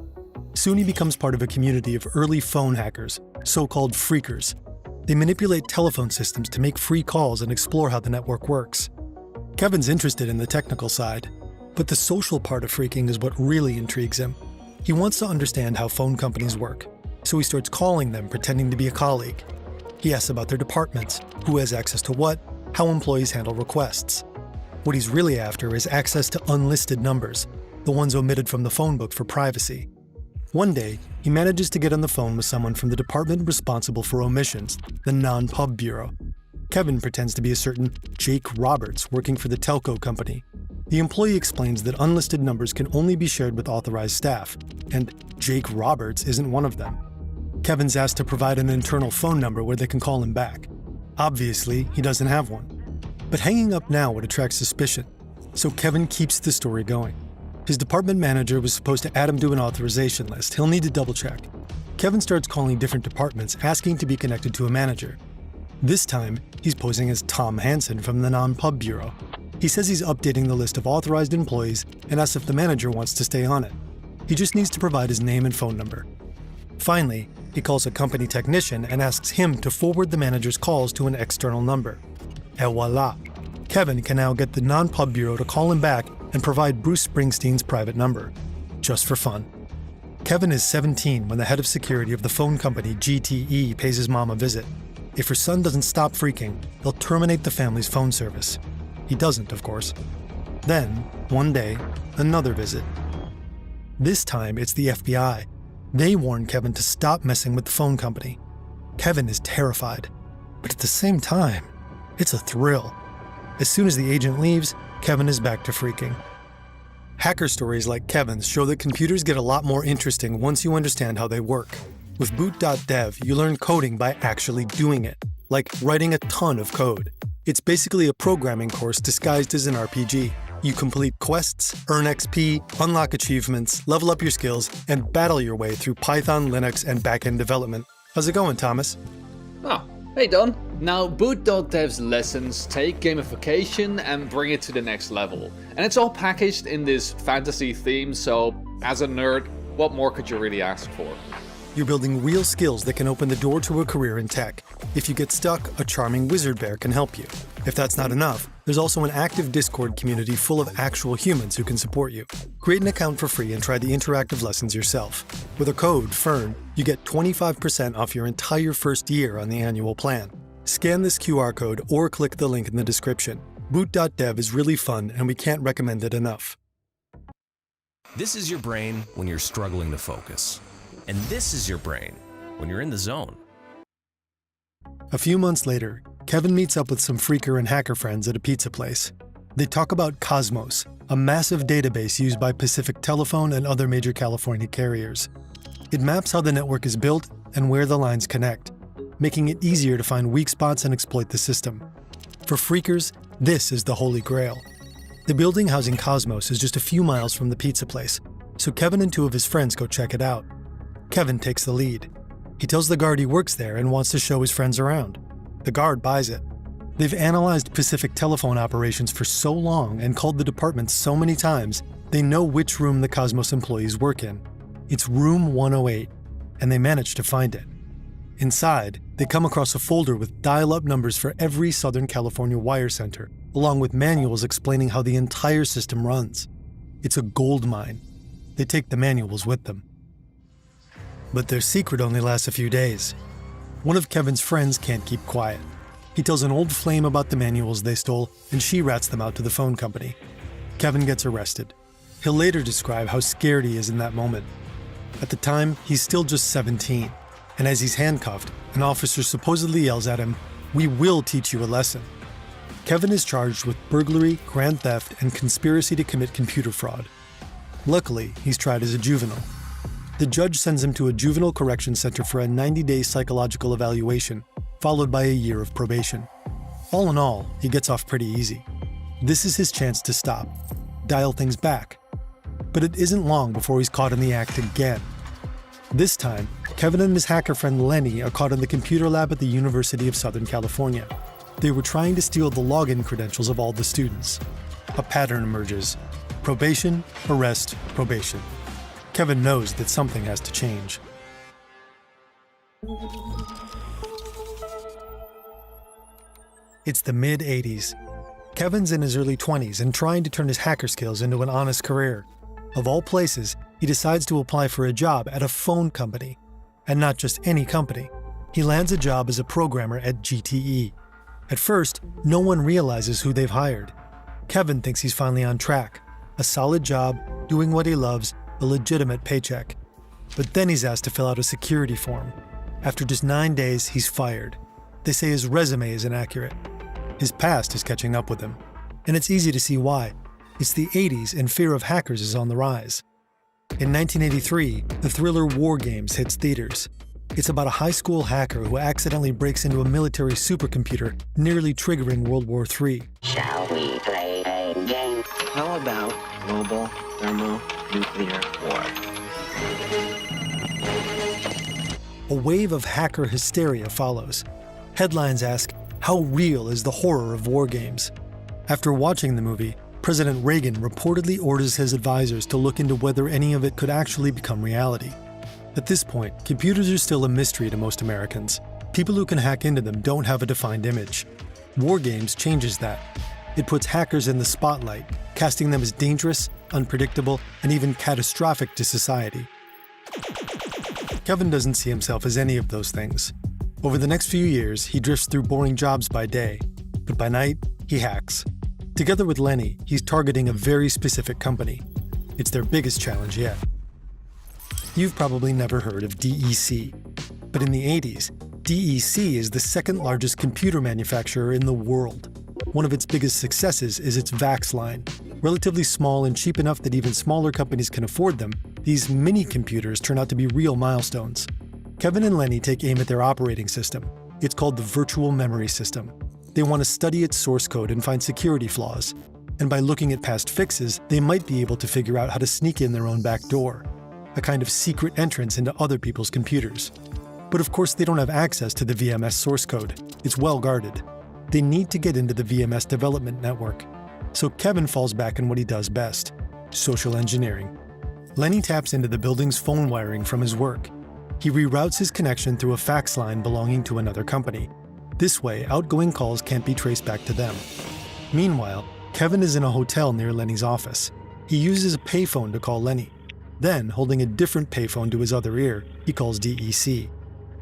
Soon he becomes part of a community of early phone hackers, so-called phreakers. They manipulate telephone systems to make free calls and explore how the network works. Kevin's interested in the technical side, but the social part of phreaking is what really intrigues him. He wants to understand how phone companies work, so he starts calling them pretending to be a colleague. He asks about their departments, who has access to what, how employees handle requests. What he's really after is access to unlisted numbers, the ones omitted from the phone book for privacy. One day, he manages to get on the phone with someone from the department responsible for omissions, the Non-Pub Bureau. Kevin pretends to be a certain Jake Roberts working for the telco company. The employee explains that unlisted numbers can only be shared with authorized staff, and Jake Roberts isn't one of them. Kevin's asked to provide an internal phone number where they can call him back. Obviously, he doesn't have one. But hanging up now would attract suspicion, so Kevin keeps the story going. His department manager was supposed to add him to an authorization list. He'll need to double-check. Kevin starts calling different departments, asking to be connected to a manager. This time, he's posing as Tom Hansen from the Non-Pub Bureau. He says he's updating the list of authorized employees and asks if the manager wants to stay on it. He just needs to provide his name and phone number. Finally, he calls a company technician and asks him to forward the manager's calls to an external number. Et voila! Kevin can now get the Non-Pub Bureau to call him back and provide Bruce Springsteen's private number, just for fun. Kevin is 17 when the head of security of the phone company GTE pays his mom a visit. If her son doesn't stop phreaking, they'll terminate the family's phone service. He doesn't, of course. Then, one day, another visit. This time, it's the FBI. They warn Kevin to stop messing with the phone company. Kevin is terrified, but at the same time, it's a thrill. As soon as the agent leaves, Kevin is back to phreaking. Hacker stories like Kevin's show that computers get a lot more interesting once you understand how they work. With boot.dev, you learn coding by actually doing it, like writing a ton of code. It's basically a programming course disguised as an RPG. You complete quests, earn XP, unlock achievements, level up your skills, and battle your way through Python, Linux, and backend development. How's it going, Thomas? Oh, hey Don. Now, Boot.dev's lessons take gamification and bring it to the next level. And it's all packaged in this fantasy theme, so as a nerd, what more could you really ask for? You're building real skills that can open the door to a career in tech. If you get stuck, a charming wizard bear can help you. If that's not enough, there's also an active Discord community full of actual humans who can support you. Create an account for free and try the interactive lessons yourself. With a code, FERN, you get 25% off your entire first year on the annual plan. Scan this QR code or click the link in the description. Boot.dev is really fun and we can't recommend it enough. This is your brain when you're struggling to focus. And this is your brain when you're in the zone. A few months later, Kevin meets up with some phreaker and hacker friends at a pizza place. They talk about Cosmos, a massive database used by Pacific Telephone and other major California carriers. It maps how the network is built and where the lines connect, making it easier to find weak spots and exploit the system. For phreakers, this is the holy grail. The building housing Cosmos is just a few miles from the pizza place, so Kevin and two of his friends go check it out. Kevin takes the lead. He tells the guard he works there and wants to show his friends around. The guard buys it. They've analyzed Pacific Telephone operations for so long and called the department so many times, they know which room the Cosmos employees work in. It's room 108, and they managed to find it. Inside, They come across a folder with dial-up numbers for every Southern California wire center, along with manuals explaining how the entire system runs. It's a gold mine. They take the manuals with them. But their secret only lasts a few days. One of Kevin's friends can't keep quiet. He tells an old flame about the manuals they stole, and she rats them out to the phone company. Kevin gets arrested. He'll later describe how scared he is in that moment. At the time, he's still just 17, and as he's handcuffed, an officer supposedly yells at him, "We will teach you a lesson." Kevin is charged with burglary, grand theft, and conspiracy to commit computer fraud. Luckily, he's tried as a juvenile. The judge sends him to a juvenile correction center for a 90-day psychological evaluation, followed by a year of probation. All in all, he gets off pretty easy. This is his chance to stop, dial things back. But it isn't long before he's caught in the act again. This time, Kevin and his hacker friend Lenny are caught in the computer lab at the University of Southern California. They were trying to steal the login credentials of all the students. A pattern emerges. Probation, arrest, probation. Kevin knows that something has to change. It's the mid-'80s. Kevin's in his early 20s and trying to turn his hacker skills into an honest career. Of all places, he decides to apply for a job at a phone company. And not just any company. He lands a job as a programmer at GTE. At first, no one realizes who they've hired. Kevin thinks he's finally on track. A solid job, doing what he loves, a legitimate paycheck. But then he's asked to fill out a security form. After just 9 days, he's fired. They say his resume is inaccurate. His past is catching up with him. And it's easy to see why. It's the 80s and fear of hackers is on the rise. In 1983, the thriller War Games hits theaters. It's about a high school hacker who accidentally breaks into a military supercomputer, nearly triggering World War III. Shall we play a game? How about global thermonuclear war? A wave of hacker hysteria follows. Headlines ask, how real is the horror of war games? After watching the movie, President Reagan reportedly orders his advisors to look into whether any of it could actually become reality. At this point, computers are still a mystery to most Americans. People who can hack into them don't have a defined image. War Games changes that. It puts hackers in the spotlight, casting them as dangerous, unpredictable, and even catastrophic to society. Kevin doesn't see himself as any of those things. Over the next few years, he drifts through boring jobs by day, but by night, he hacks. Together with Lenny, he's targeting a very specific company. It's their biggest challenge yet. You've probably never heard of DEC, but in the 80s, DEC is the second largest computer manufacturer in the world. One of its biggest successes is its VAX line. Relatively small and cheap enough that even smaller companies can afford them, these mini computers turn out to be real milestones. Kevin and Lenny take aim at their operating system. It's called the Virtual Memory System. They want to study its source code and find security flaws. And by looking at past fixes, they might be able to figure out how to sneak in their own back door. A kind of secret entrance into other people's computers. But of course they don't have access to the VMS source code. It's well guarded. They need to get into the VMS development network. So Kevin falls back on what he does best, social engineering. Lenny taps into the building's phone wiring from his work. He reroutes his connection through a fax line belonging to another company. This way, outgoing calls can't be traced back to them. Meanwhile, Kevin is in a hotel near Lenny's office. He uses a payphone to call Lenny. Then, holding a different payphone to his other ear, he calls DEC.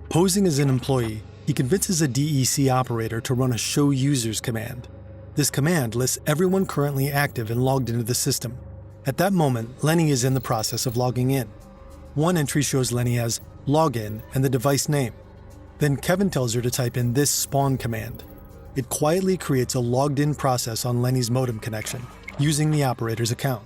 Posing as an employee, he convinces a DEC operator to run a show users command. This command lists everyone currently active and logged into the system. At that moment, Lenny is in the process of logging in. One entry shows Lenny as login and the device name. Then Kevin tells her to type in this spawn command. It quietly creates a logged-in process on Lenny's modem connection, using the operator's account.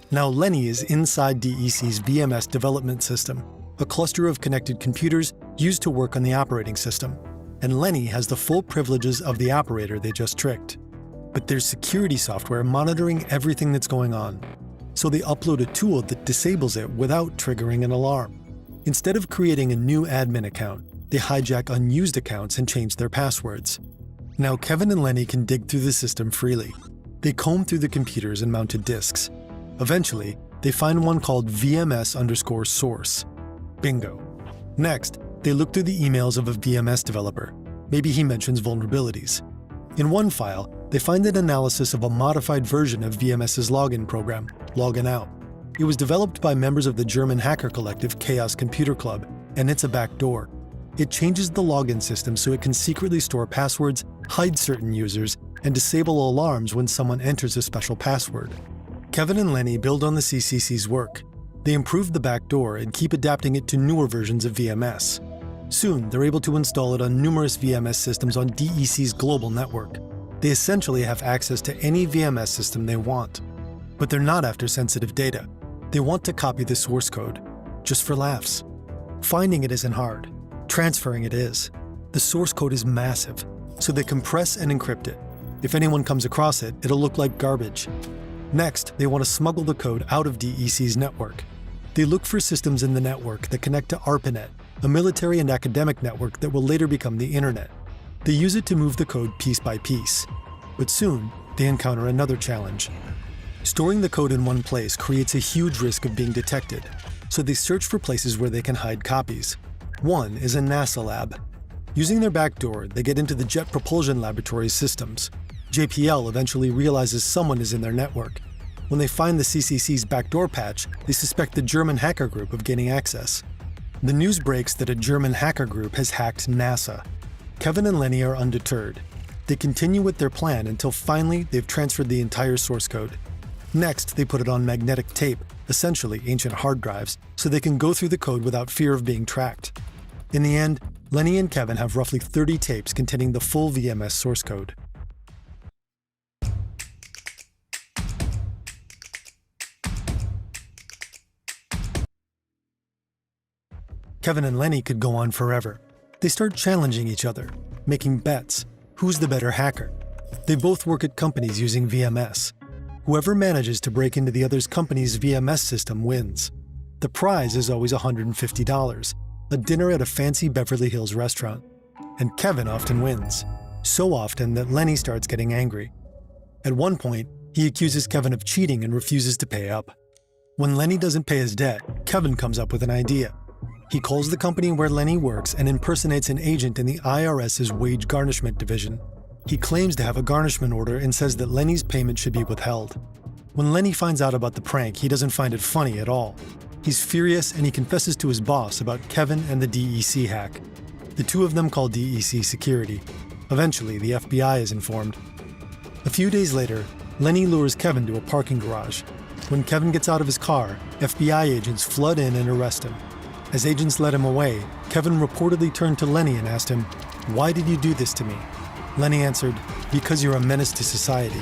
Now Lenny is inside DEC's VMS development system, a cluster of connected computers used to work on the operating system, and Lenny has the full privileges of the operator they just tricked. But there's security software monitoring everything that's going on, so they upload a tool that disables it without triggering an alarm. Instead of creating a new admin account, they hijack unused accounts and change their passwords. Now Kevin and Lenny can dig through the system freely. They comb through the computers and mounted disks. Eventually, they find one called VMS_source. Bingo. Next, They look through the emails of a VMS developer. Maybe he mentions vulnerabilities. In one file, they find an analysis of a modified version of VMS's login program, Login Out. It was developed by members of the German hacker collective Chaos Computer Club, and it's a backdoor. It changes the login system so it can secretly store passwords, hide certain users, and disable alarms when someone enters a special password. Kevin and Lenny build on the CCC's work. They improve the backdoor and keep adapting it to newer versions of VMS. Soon, they're able to install it on numerous VMS systems on DEC's global network. They essentially have access to any VMS system they want. But they're not after sensitive data. They want to copy the source code, just for laughs. Finding it isn't hard. Transferring it is. The source code is massive, so they compress and encrypt it. If anyone comes across it, it'll look like garbage. Next, they want to smuggle the code out of DEC's network. They look for systems in the network that connect to ARPANET, a military and academic network that will later become the internet. They use it to move the code piece by piece. But soon, they encounter another challenge. Storing the code in one place creates a huge risk of being detected, so they search for places where they can hide copies. One is a NASA lab. Using their backdoor, they get into the Jet Propulsion Laboratory's systems. JPL eventually realizes someone is in their network. When they find the CCC's backdoor patch, they suspect the German hacker group of gaining access. The news breaks that a German hacker group has hacked NASA. Kevin and Lenny are undeterred. They continue with their plan until finally they've transferred the entire source code. Next, they put it on magnetic tape, essentially ancient hard drives, so they can go through the code without fear of being tracked. In the end, Lenny and Kevin have roughly 30 tapes containing the full VMS source code. Kevin and Lenny could go on forever. They start challenging each other, making bets. Who's the better hacker? They both work at companies using VMS. Whoever manages to break into the other's company's VMS system wins. The prize is always $150, a dinner at a fancy Beverly Hills restaurant. And Kevin often wins, so often that Lenny starts getting angry. At one point, he accuses Kevin of cheating and refuses to pay up. When Lenny doesn't pay his debt, Kevin comes up with an idea. He calls the company where Lenny works and impersonates an agent in the IRS's wage garnishment division. He claims to have a garnishment order and says that Lenny's payment should be withheld. When Lenny finds out about the prank, he doesn't find it funny at all. He's furious and he confesses to his boss about Kevin and the DEC hack. The two of them call DEC security. Eventually, the FBI is informed. A few days later, Lenny lures Kevin to a parking garage. When Kevin gets out of his car, FBI agents flood in and arrest him. As agents led him away, Kevin reportedly turned to Lenny and asked him, "Why did you do this to me?" Lenny answered, "Because you're a menace to society."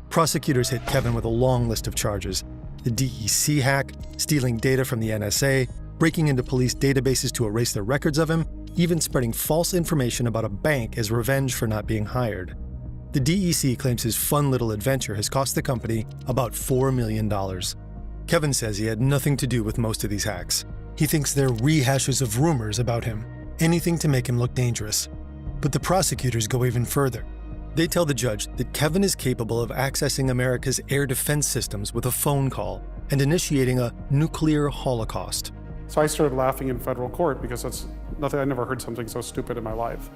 Prosecutors hit Kevin with a long list of charges: the DEC hack, stealing data from the NSA, breaking into police databases to erase their records of him, even spreading false information about a bank as revenge for not being hired. The DEC claims his fun little adventure has cost the company about $4 million. Kevin says he had nothing to do with most of these hacks. He thinks they're rehashes of rumors about him, anything to make him look dangerous. But the prosecutors go even further. They tell the judge that Kevin is capable of accessing America's air defense systems with a phone call and initiating a nuclear holocaust. So I started laughing in federal court because that's nothing, I never heard something so stupid in my life.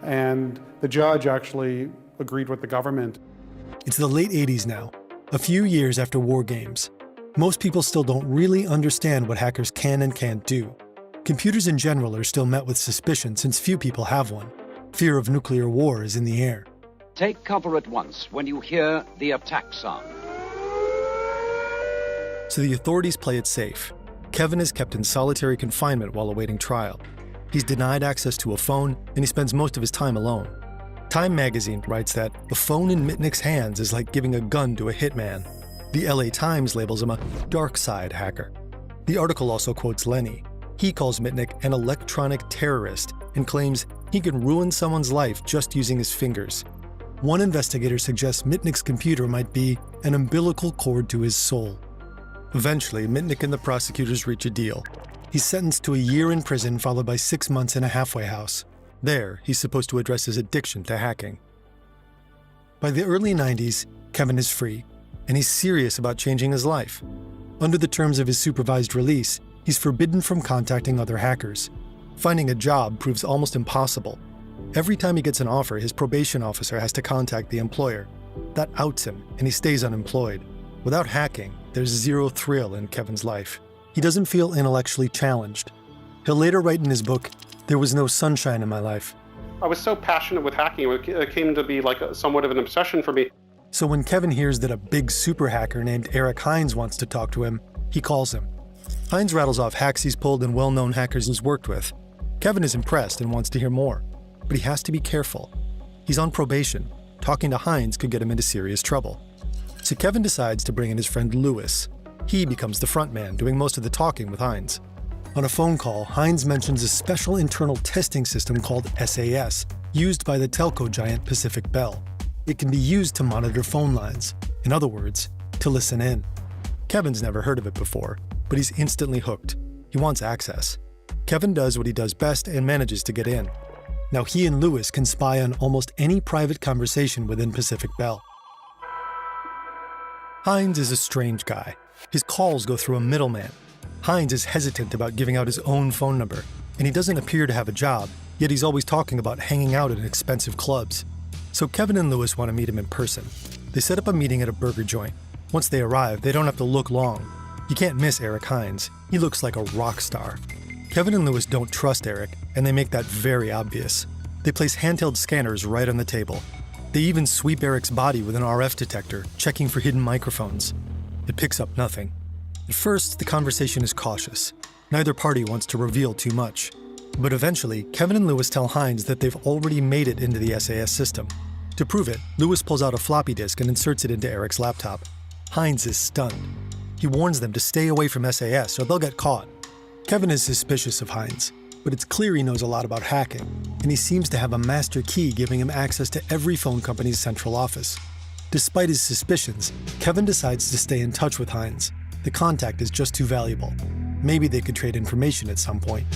And the judge actually agreed with the government. It's the late 80s now, a few years after war games. Most people still don't really understand what hackers can and can't do. Computers in general are still met with suspicion since few people have one. Fear of nuclear war is in the air. Take cover at once when you hear the attack sound. So the authorities play it safe. Kevin is kept in solitary confinement while awaiting trial. He's denied access to a phone, and he spends most of his time alone. Time magazine writes that a phone in Mitnick's hands is like giving a gun to a hitman. The LA Times labels him a dark side hacker. The article also quotes Lenny. He calls Mitnick an electronic terrorist and claims he can ruin someone's life just using his fingers. One investigator suggests Mitnick's computer might be an umbilical cord to his soul. Eventually, Mitnick and the prosecutors reach a deal. He's sentenced to a year in prison followed by 6 months in a halfway house. There, he's supposed to address his addiction to hacking. By the early 90s, Kevin is free, and he's serious about changing his life. Under the terms of his supervised release, He's forbidden from contacting other hackers. Finding a job proves almost impossible. Every time he gets an offer, his probation officer has to contact the employer. That outs him, and he stays unemployed. Without hacking, there's zero thrill in Kevin's life. He doesn't feel intellectually challenged. He'll later write in his book, "There was no sunshine in my life." I was so passionate with hacking, it came to be like somewhat of an obsession for me. So when Kevin hears that a big super hacker named Eric Hines wants to talk to him, he calls him. Hines rattles off hacks he's pulled and well-known hackers he's worked with. Kevin is impressed and wants to hear more, but he has to be careful. He's on probation. Talking to Hines could get him into serious trouble. So Kevin decides to bring in his friend Lewis. He becomes the front man, doing most of the talking with Hines. On a phone call, Hines mentions a special internal testing system called SAS, used by the telco giant Pacific Bell. It can be used to monitor phone lines. In other words, to listen in. Kevin's never heard of it before, but he's instantly hooked. He wants access. Kevin does what he does best and manages to get in. Now he and Lewis can spy on almost any private conversation within Pacific Bell. Hines is a strange guy. His calls go through a middleman. Hines is hesitant about giving out his own phone number, and he doesn't appear to have a job, yet he's always talking about hanging out in expensive clubs. So Kevin and Lewis want to meet him in person. They set up a meeting at a burger joint. Once they arrive, they don't have to look long. You can't miss Eric Hines. He looks like a rock star. Kevin and Lewis don't trust Eric, and they make that very obvious. They place handheld scanners right on the table. They even sweep Eric's body with an RF detector, checking for hidden microphones. It picks up nothing. At first, the conversation is cautious. Neither party wants to reveal too much. But eventually, Kevin and Lewis tell Hines that they've already made it into the SAS system. To prove it, Lewis pulls out a floppy disk and inserts it into Eric's laptop. Hines is stunned. He warns them to stay away from SAS or they'll get caught. Kevin is suspicious of Hines, but it's clear he knows a lot about hacking, and he seems to have a master key giving him access to every phone company's central office. Despite his suspicions, Kevin decides to stay in touch with Hines. The contact is just too valuable. Maybe they could trade information at some point.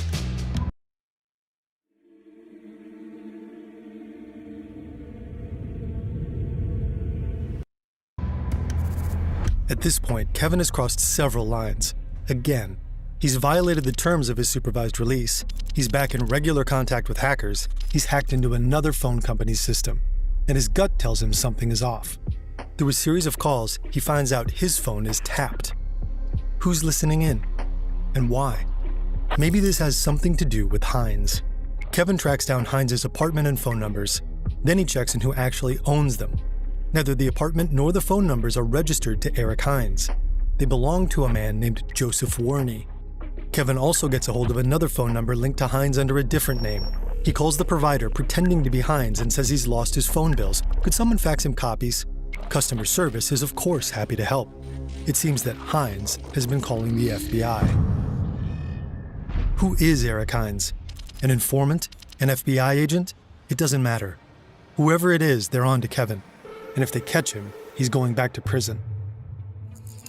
At this point, Kevin has crossed several lines. Again, he's violated the terms of his supervised release. He's back in regular contact with hackers. He's hacked into another phone company's system. And his gut tells him something is off. Through a series of calls, he finds out his phone is tapped. Who's listening in? And why? Maybe this has something to do with Hines. Kevin tracks down Hines' apartment and phone numbers. Then he checks in who actually owns them. Neither the apartment nor the phone numbers are registered to Eric Hines. They belong to a man named Joseph Warney. Kevin also gets a hold of another phone number linked to Hines under a different name. He calls the provider pretending to be Hines and says he's lost his phone bills. Could someone fax him copies? Customer service is of course happy to help. It seems that Hines has been calling the FBI. Who is Eric Hines? An informant? An FBI agent? It doesn't matter. Whoever it is, they're on to Kevin. And if they catch him, he's going back to prison.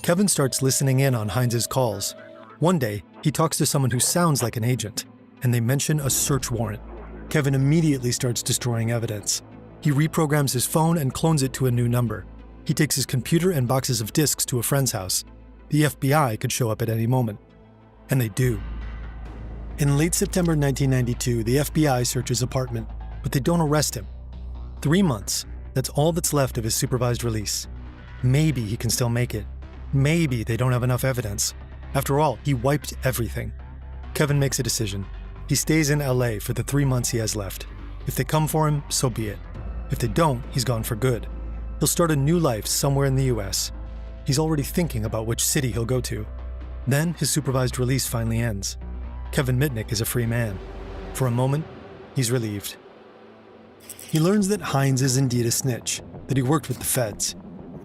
Kevin starts listening in on Hines' calls. One day, he talks to someone who sounds like an agent, and they mention a search warrant. Kevin immediately starts destroying evidence. He reprograms his phone and clones it to a new number. He takes his computer and boxes of disks to a friend's house. The FBI could show up at any moment. And they do. In late September 1992, the FBI search his apartment, but they don't arrest him. 3 months. That's all that's left of his supervised release. Maybe he can still make it. Maybe they don't have enough evidence. After all, he wiped everything. Kevin makes a decision. He stays in LA for the 3 months he has left. If they come for him, so be it. If they don't, he's gone for good. He'll start a new life somewhere in the US. He's already thinking about which city he'll go to. Then his supervised release finally ends. Kevin Mitnick is a free man. For a moment, he's relieved. He learns that Hines is indeed a snitch, that he worked with the feds.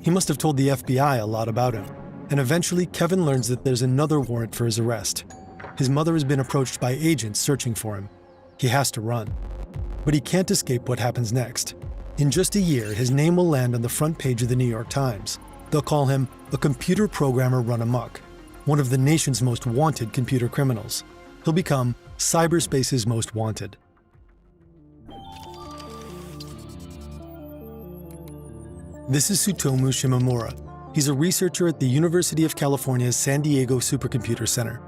He must have told the FBI a lot about him. And eventually, Kevin learns that there's another warrant for his arrest. His mother has been approached by agents searching for him. He has to run. But he can't escape what happens next. In just a year, his name will land on the front page of the New York Times. They'll call him a computer programmer run amok, one of the nation's most wanted computer criminals. He'll become cyberspace's most wanted. This is Tsutomu Shimomura. He's a researcher at the University of California's San Diego Supercomputer Center.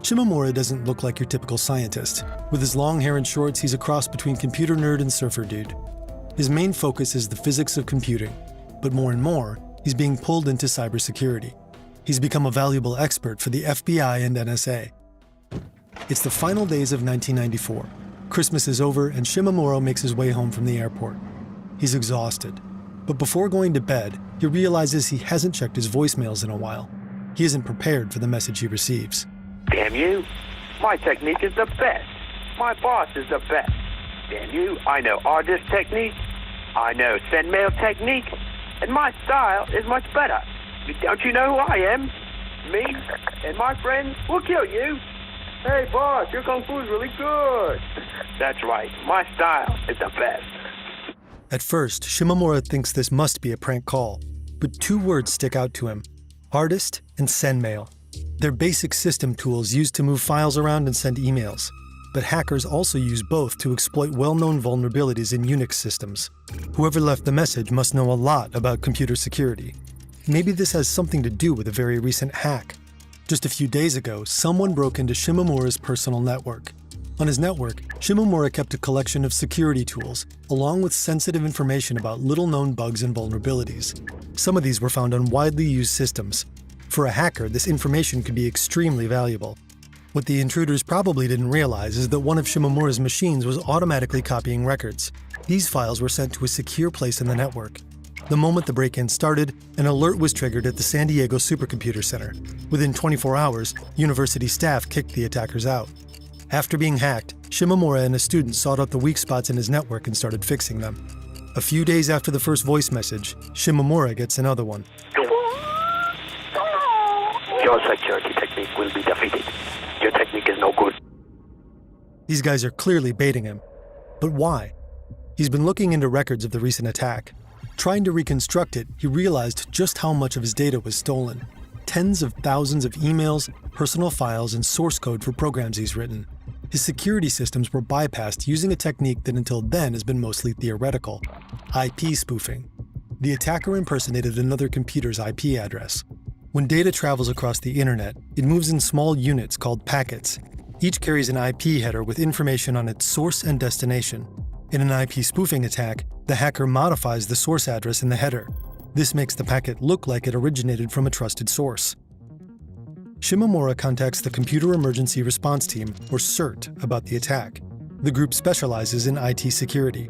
Shimomura doesn't look like your typical scientist. With his long hair and shorts, he's a cross between computer nerd and surfer dude. His main focus is the physics of computing, but more and more, he's being pulled into cybersecurity. He's become a valuable expert for the FBI and NSA. It's the final days of 1994. Christmas is over and Shimomura makes his way home from the airport. He's exhausted, but before going to bed, he realizes he hasn't checked his voicemails in a while. He isn't prepared for the message he receives. Damn you, my technique is the best. My boss is the best. Damn you, I know artist technique, I know send mail technique, and my style is much better. Don't you know who I am? Me and my friends will kill you. Hey boss, your kung fu is really good. That's right, my style is the best. At first, Shimomura thinks this must be a prank call, but two words stick out to him: artist and send mail. They're basic system tools used to move files around and send emails. But hackers also use both to exploit well-known vulnerabilities in Unix systems. Whoever left the message must know a lot about computer security. Maybe this has something to do with a very recent hack. Just a few days ago, someone broke into Shimomura's personal network. On his network, Shimomura kept a collection of security tools, along with sensitive information about little-known bugs and vulnerabilities. Some of these were found on widely used systems. For a hacker, this information could be extremely valuable. What the intruders probably didn't realize is that one of Shimomura's machines was automatically copying records. These files were sent to a secure place in the network. The moment the break-in started, an alert was triggered at the San Diego Supercomputer Center. Within 24 hours, university staff kicked the attackers out. After being hacked, Shimomura and a student sought out the weak spots in his network and started fixing them. A few days after the first voice message, Shimomura gets another one. Your security technique will be defeated. Your technique is no good. These guys are clearly baiting him. But why? He's been looking into records of the recent attack. Trying to reconstruct it, he realized just how much of his data was stolen. Tens of thousands of emails, personal files, and source code for programs he's written. His security systems were bypassed using a technique that until then has been mostly theoretical: IP spoofing. The attacker impersonated another computer's IP address. When data travels across the internet, it moves in small units called packets. Each carries an IP header with information on its source and destination. In an IP spoofing attack, the hacker modifies the source address in the header. This makes the packet look like it originated from a trusted source. Shimomura contacts the Computer Emergency Response Team, or CERT, about the attack. The group specializes in IT security.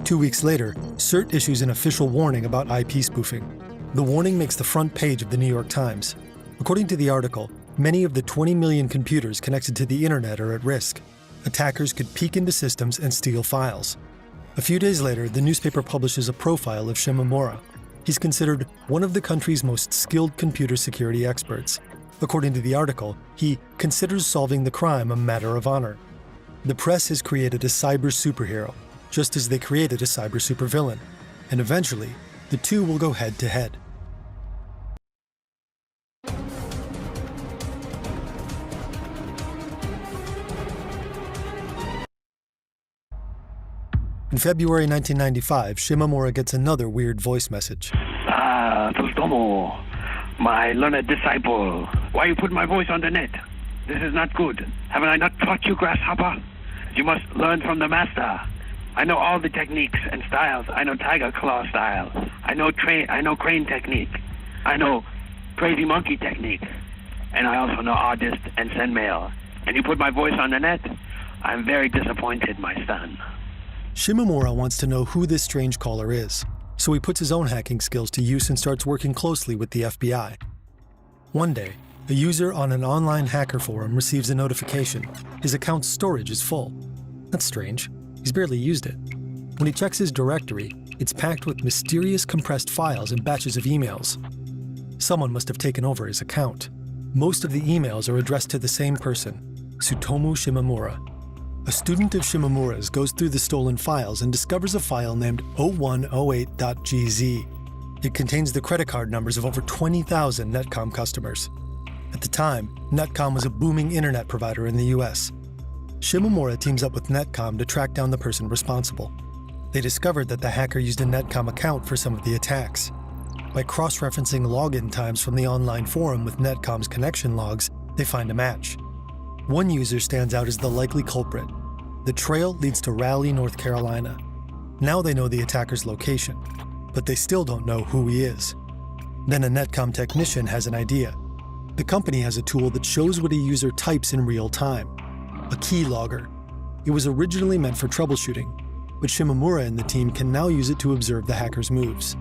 2 weeks later, CERT issues an official warning about IP spoofing. The warning makes the front page of the New York Times. According to the article, many of the 20 million computers connected to the internet are at risk. Attackers could peek into systems and steal files. A few days later, the newspaper publishes a profile of Shimomura. He's considered one of the country's most skilled computer security experts. According to the article, he considers solving the crime a matter of honor. The press has created a cyber superhero, just as they created a cyber supervillain. And eventually, the two will go head-to-head. In February 1995, Shimomura gets another weird voice message. Tsutomu, my learned disciple, why you put my voice on the net? This is not good. Haven't I not taught you, grasshopper? You must learn from the master. I know all the techniques and styles. I know tiger claw style. I know crane technique. I know crazy monkey technique. And I also know artist and send mail. And you put my voice on the net? I'm very disappointed, my son. Shimomura wants to know who this strange caller is, so he puts his own hacking skills to use and starts working closely with the FBI. One day, a user on an online hacker forum receives a notification. His account's storage is full. That's strange. He's barely used it. When he checks his directory, it's packed with mysterious compressed files and batches of emails. Someone must have taken over his account. Most of the emails are addressed to the same person, Tsutomu Shimomura. A student of Shimomura's goes through the stolen files and discovers a file named 0108.gz. It contains the credit card numbers of over 20,000 Netcom customers. At the time, Netcom was a booming internet provider in the US. Shimomura teams up with Netcom to track down the person responsible. They discovered that the hacker used a Netcom account for some of the attacks. By cross-referencing login times from the online forum with Netcom's connection logs, they find a match. One user stands out as the likely culprit. The trail leads to Raleigh, North Carolina. Now they know the attacker's location, but they still don't know who he is. Then a Netcom technician has an idea. The company has a tool that shows what a user types in real time, a keylogger. It was originally meant for troubleshooting, but Shimomura and the team can now use it to observe the hacker's moves.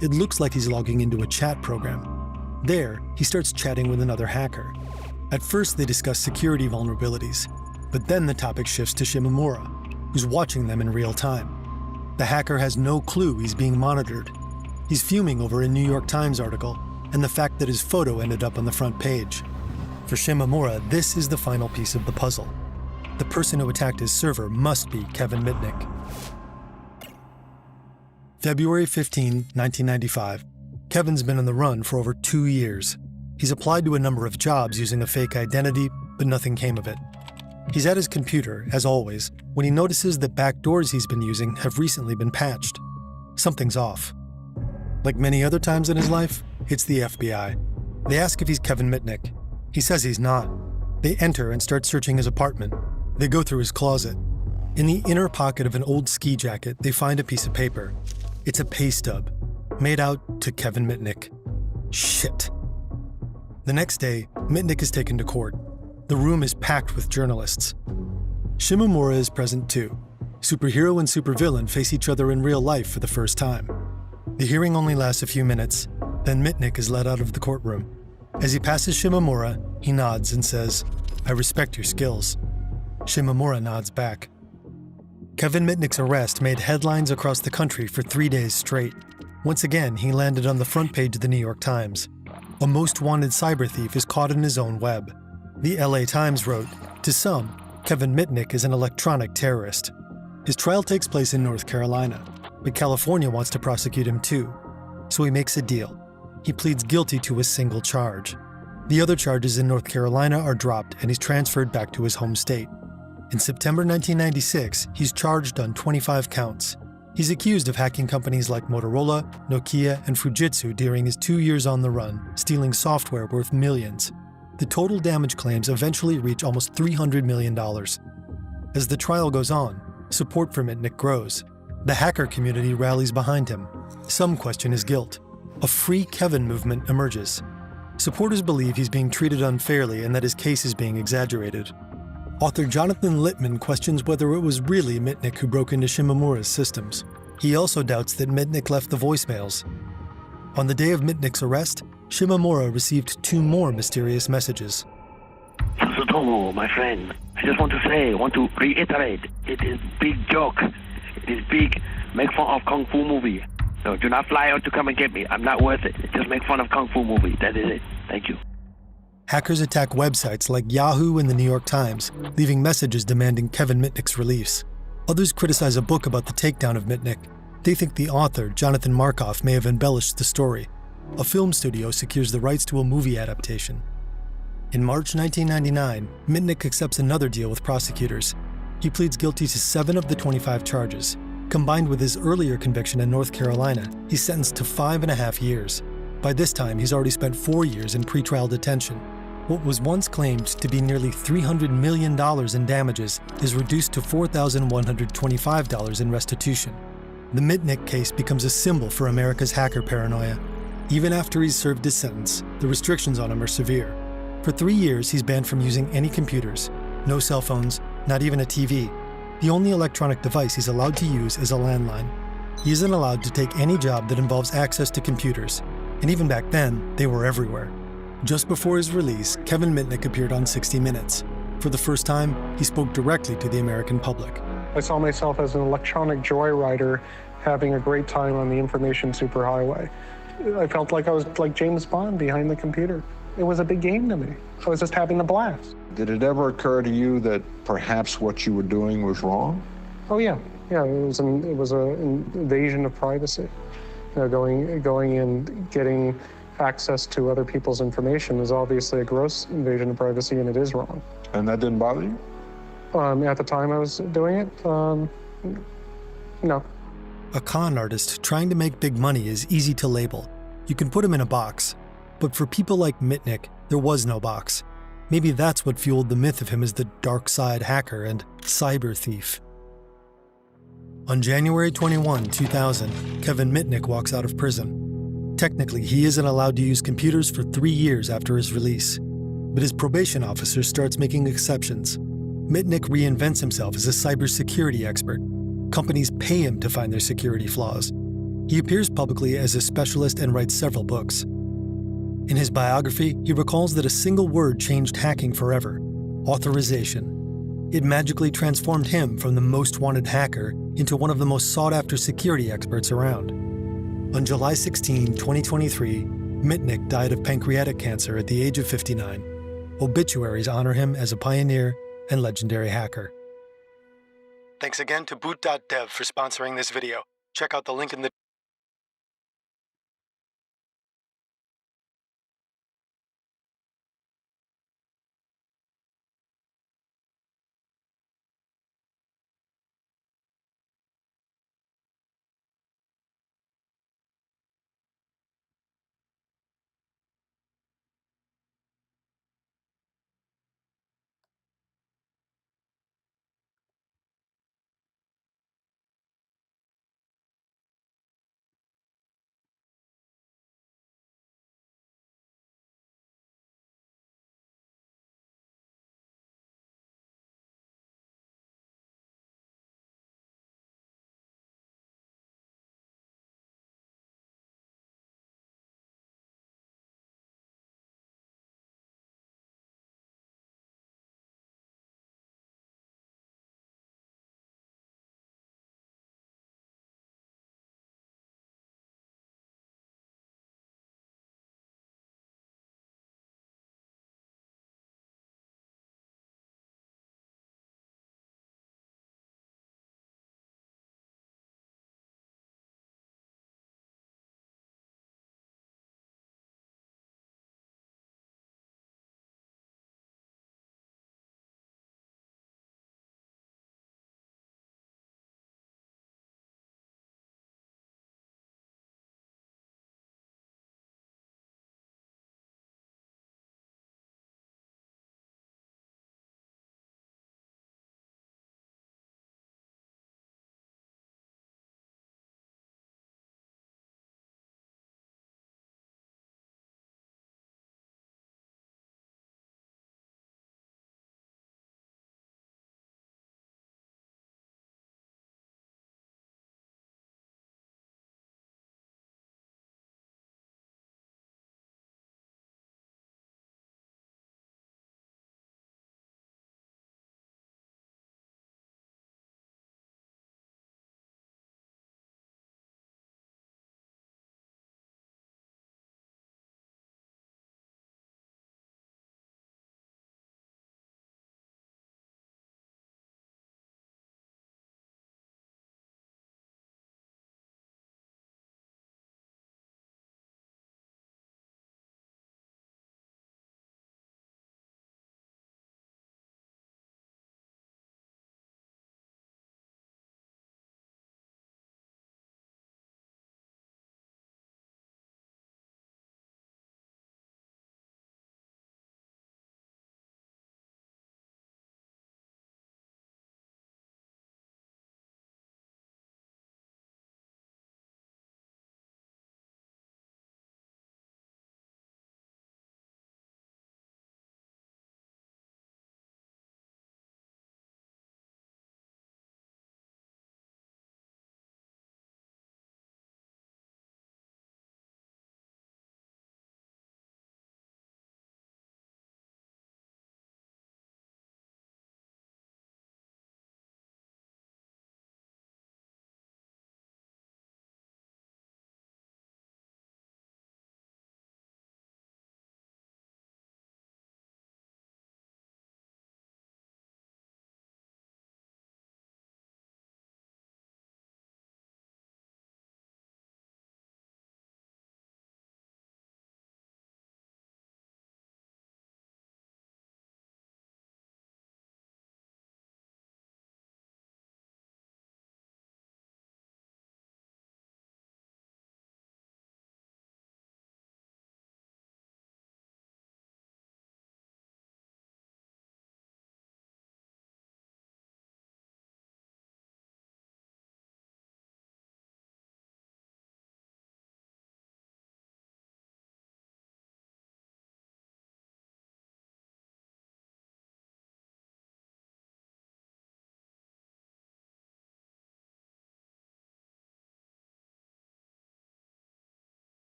It looks like he's logging into a chat program. There, he starts chatting with another hacker. At first, they discuss security vulnerabilities, but then the topic shifts to Shimomura, who's watching them in real time. The hacker has no clue he's being monitored. He's fuming over a New York Times article and the fact that his photo ended up on the front page. For Shimomura, this is the final piece of the puzzle. The person who attacked his server must be Kevin Mitnick. February 15, 1995. Kevin's been on the run for over 2 years. He's applied to a number of jobs using a fake identity, but nothing came of it. He's at his computer, as always, when he notices that backdoors he's been using have recently been patched. Something's off. Like many other times in his life, it's the FBI. They ask if he's Kevin Mitnick. He says he's not. They enter and start searching his apartment. They go through his closet. In the inner pocket of an old ski jacket, they find a piece of paper. It's a pay stub, made out to Kevin Mitnick. Shit. The next day, Mitnick is taken to court. The room is packed with journalists. Shimomura is present too. Superhero and supervillain face each other in real life for the first time. The hearing only lasts a few minutes, then Mitnick is led out of the courtroom. As he passes Shimomura, he nods and says, "I respect your skills." Shimomura nods back. Kevin Mitnick's arrest made headlines across the country for 3 days straight. Once again, he landed on the front page of the New York Times. A most wanted cyber thief is caught in his own web. The LA Times wrote, "To some, Kevin Mitnick is an electronic terrorist." His trial takes place in North Carolina, but California wants to prosecute him too. So he makes a deal. He pleads guilty to a single charge. The other charges in North Carolina are dropped and he's transferred back to his home state. In September 1996, he's charged on 25 counts. He's accused of hacking companies like Motorola, Nokia, and Fujitsu during his 2 years on the run, stealing software worth millions. The total damage claims eventually reach almost $300 million. As the trial goes on, support for Mitnick grows. The hacker community rallies behind him. Some question his guilt. A Free Kevin movement emerges. Supporters believe he's being treated unfairly and that his case is being exaggerated. Author Jonathan Littman questions whether it was really Mitnick who broke into Shimomura's systems. He also doubts that Mitnick left the voicemails. On the day of Mitnick's arrest, Shimomura received 2 more mysterious messages. Tsutomu, my friend, I just want to reiterate, it is big joke. It is big, make fun of Kung Fu movie. So do not fly out to come and get me. I'm not worth it. Just make fun of Kung Fu movie. That is it. Thank you. Hackers attack websites like Yahoo and the New York Times, leaving messages demanding Kevin Mitnick's release. Others criticize a book about the takedown of Mitnick. They think the author, Jonathan Markoff, may have embellished the story. A film studio secures the rights to a movie adaptation. In March 1999, Mitnick accepts another deal with prosecutors. He pleads guilty to 7 of the 25 charges. Combined with his earlier conviction in North Carolina, he's sentenced to 5.5 years. By this time, he's already spent 4 years in pretrial detention. What was once claimed to be nearly $300 million in damages is reduced to $4,125 in restitution. The Mitnick case becomes a symbol for America's hacker paranoia. Even after he's served his sentence, the restrictions on him are severe. For 3 years, he's banned from using any computers. No cell phones, not even a TV. The only electronic device he's allowed to use is a landline. He isn't allowed to take any job that involves access to computers. And even back then, they were everywhere. Just before his release, Kevin Mitnick appeared on 60 Minutes. For the first time, he spoke directly to the American public. I saw myself as an electronic joyrider having a great time on the information superhighway. I felt like I was like James Bond behind the computer. It was a big game to me. I was just having a blast. Did it ever occur to you that perhaps what you were doing was wrong? Oh yeah, it was an invasion of privacy. Going in, getting access to other people's information is obviously a gross invasion of privacy, and it is wrong. And that didn't bother you? At the time I was doing it, no. A con artist trying to make big money is easy to label. You can put him in a box. But for people like Mitnick, there was no box. Maybe that's what fueled the myth of him as the dark side hacker and cyber thief. On January 21, 2000, Kevin Mitnick walks out of prison. Technically, he isn't allowed to use computers for 3 years after his release, but his probation officer starts making exceptions. Mitnick reinvents himself as a cybersecurity expert. Companies pay him to find their security flaws. He appears publicly as a specialist and writes several books. In his biography, he recalls that a single word changed hacking forever: authorization. It magically transformed him from the most wanted hacker into one of the most sought-after security experts around. On July 16, 2023, Mitnick died of pancreatic cancer at the age of 59. Obituaries honor him as a pioneer and legendary hacker. Thanks again to Boot.dev for sponsoring this video. Check out the link in the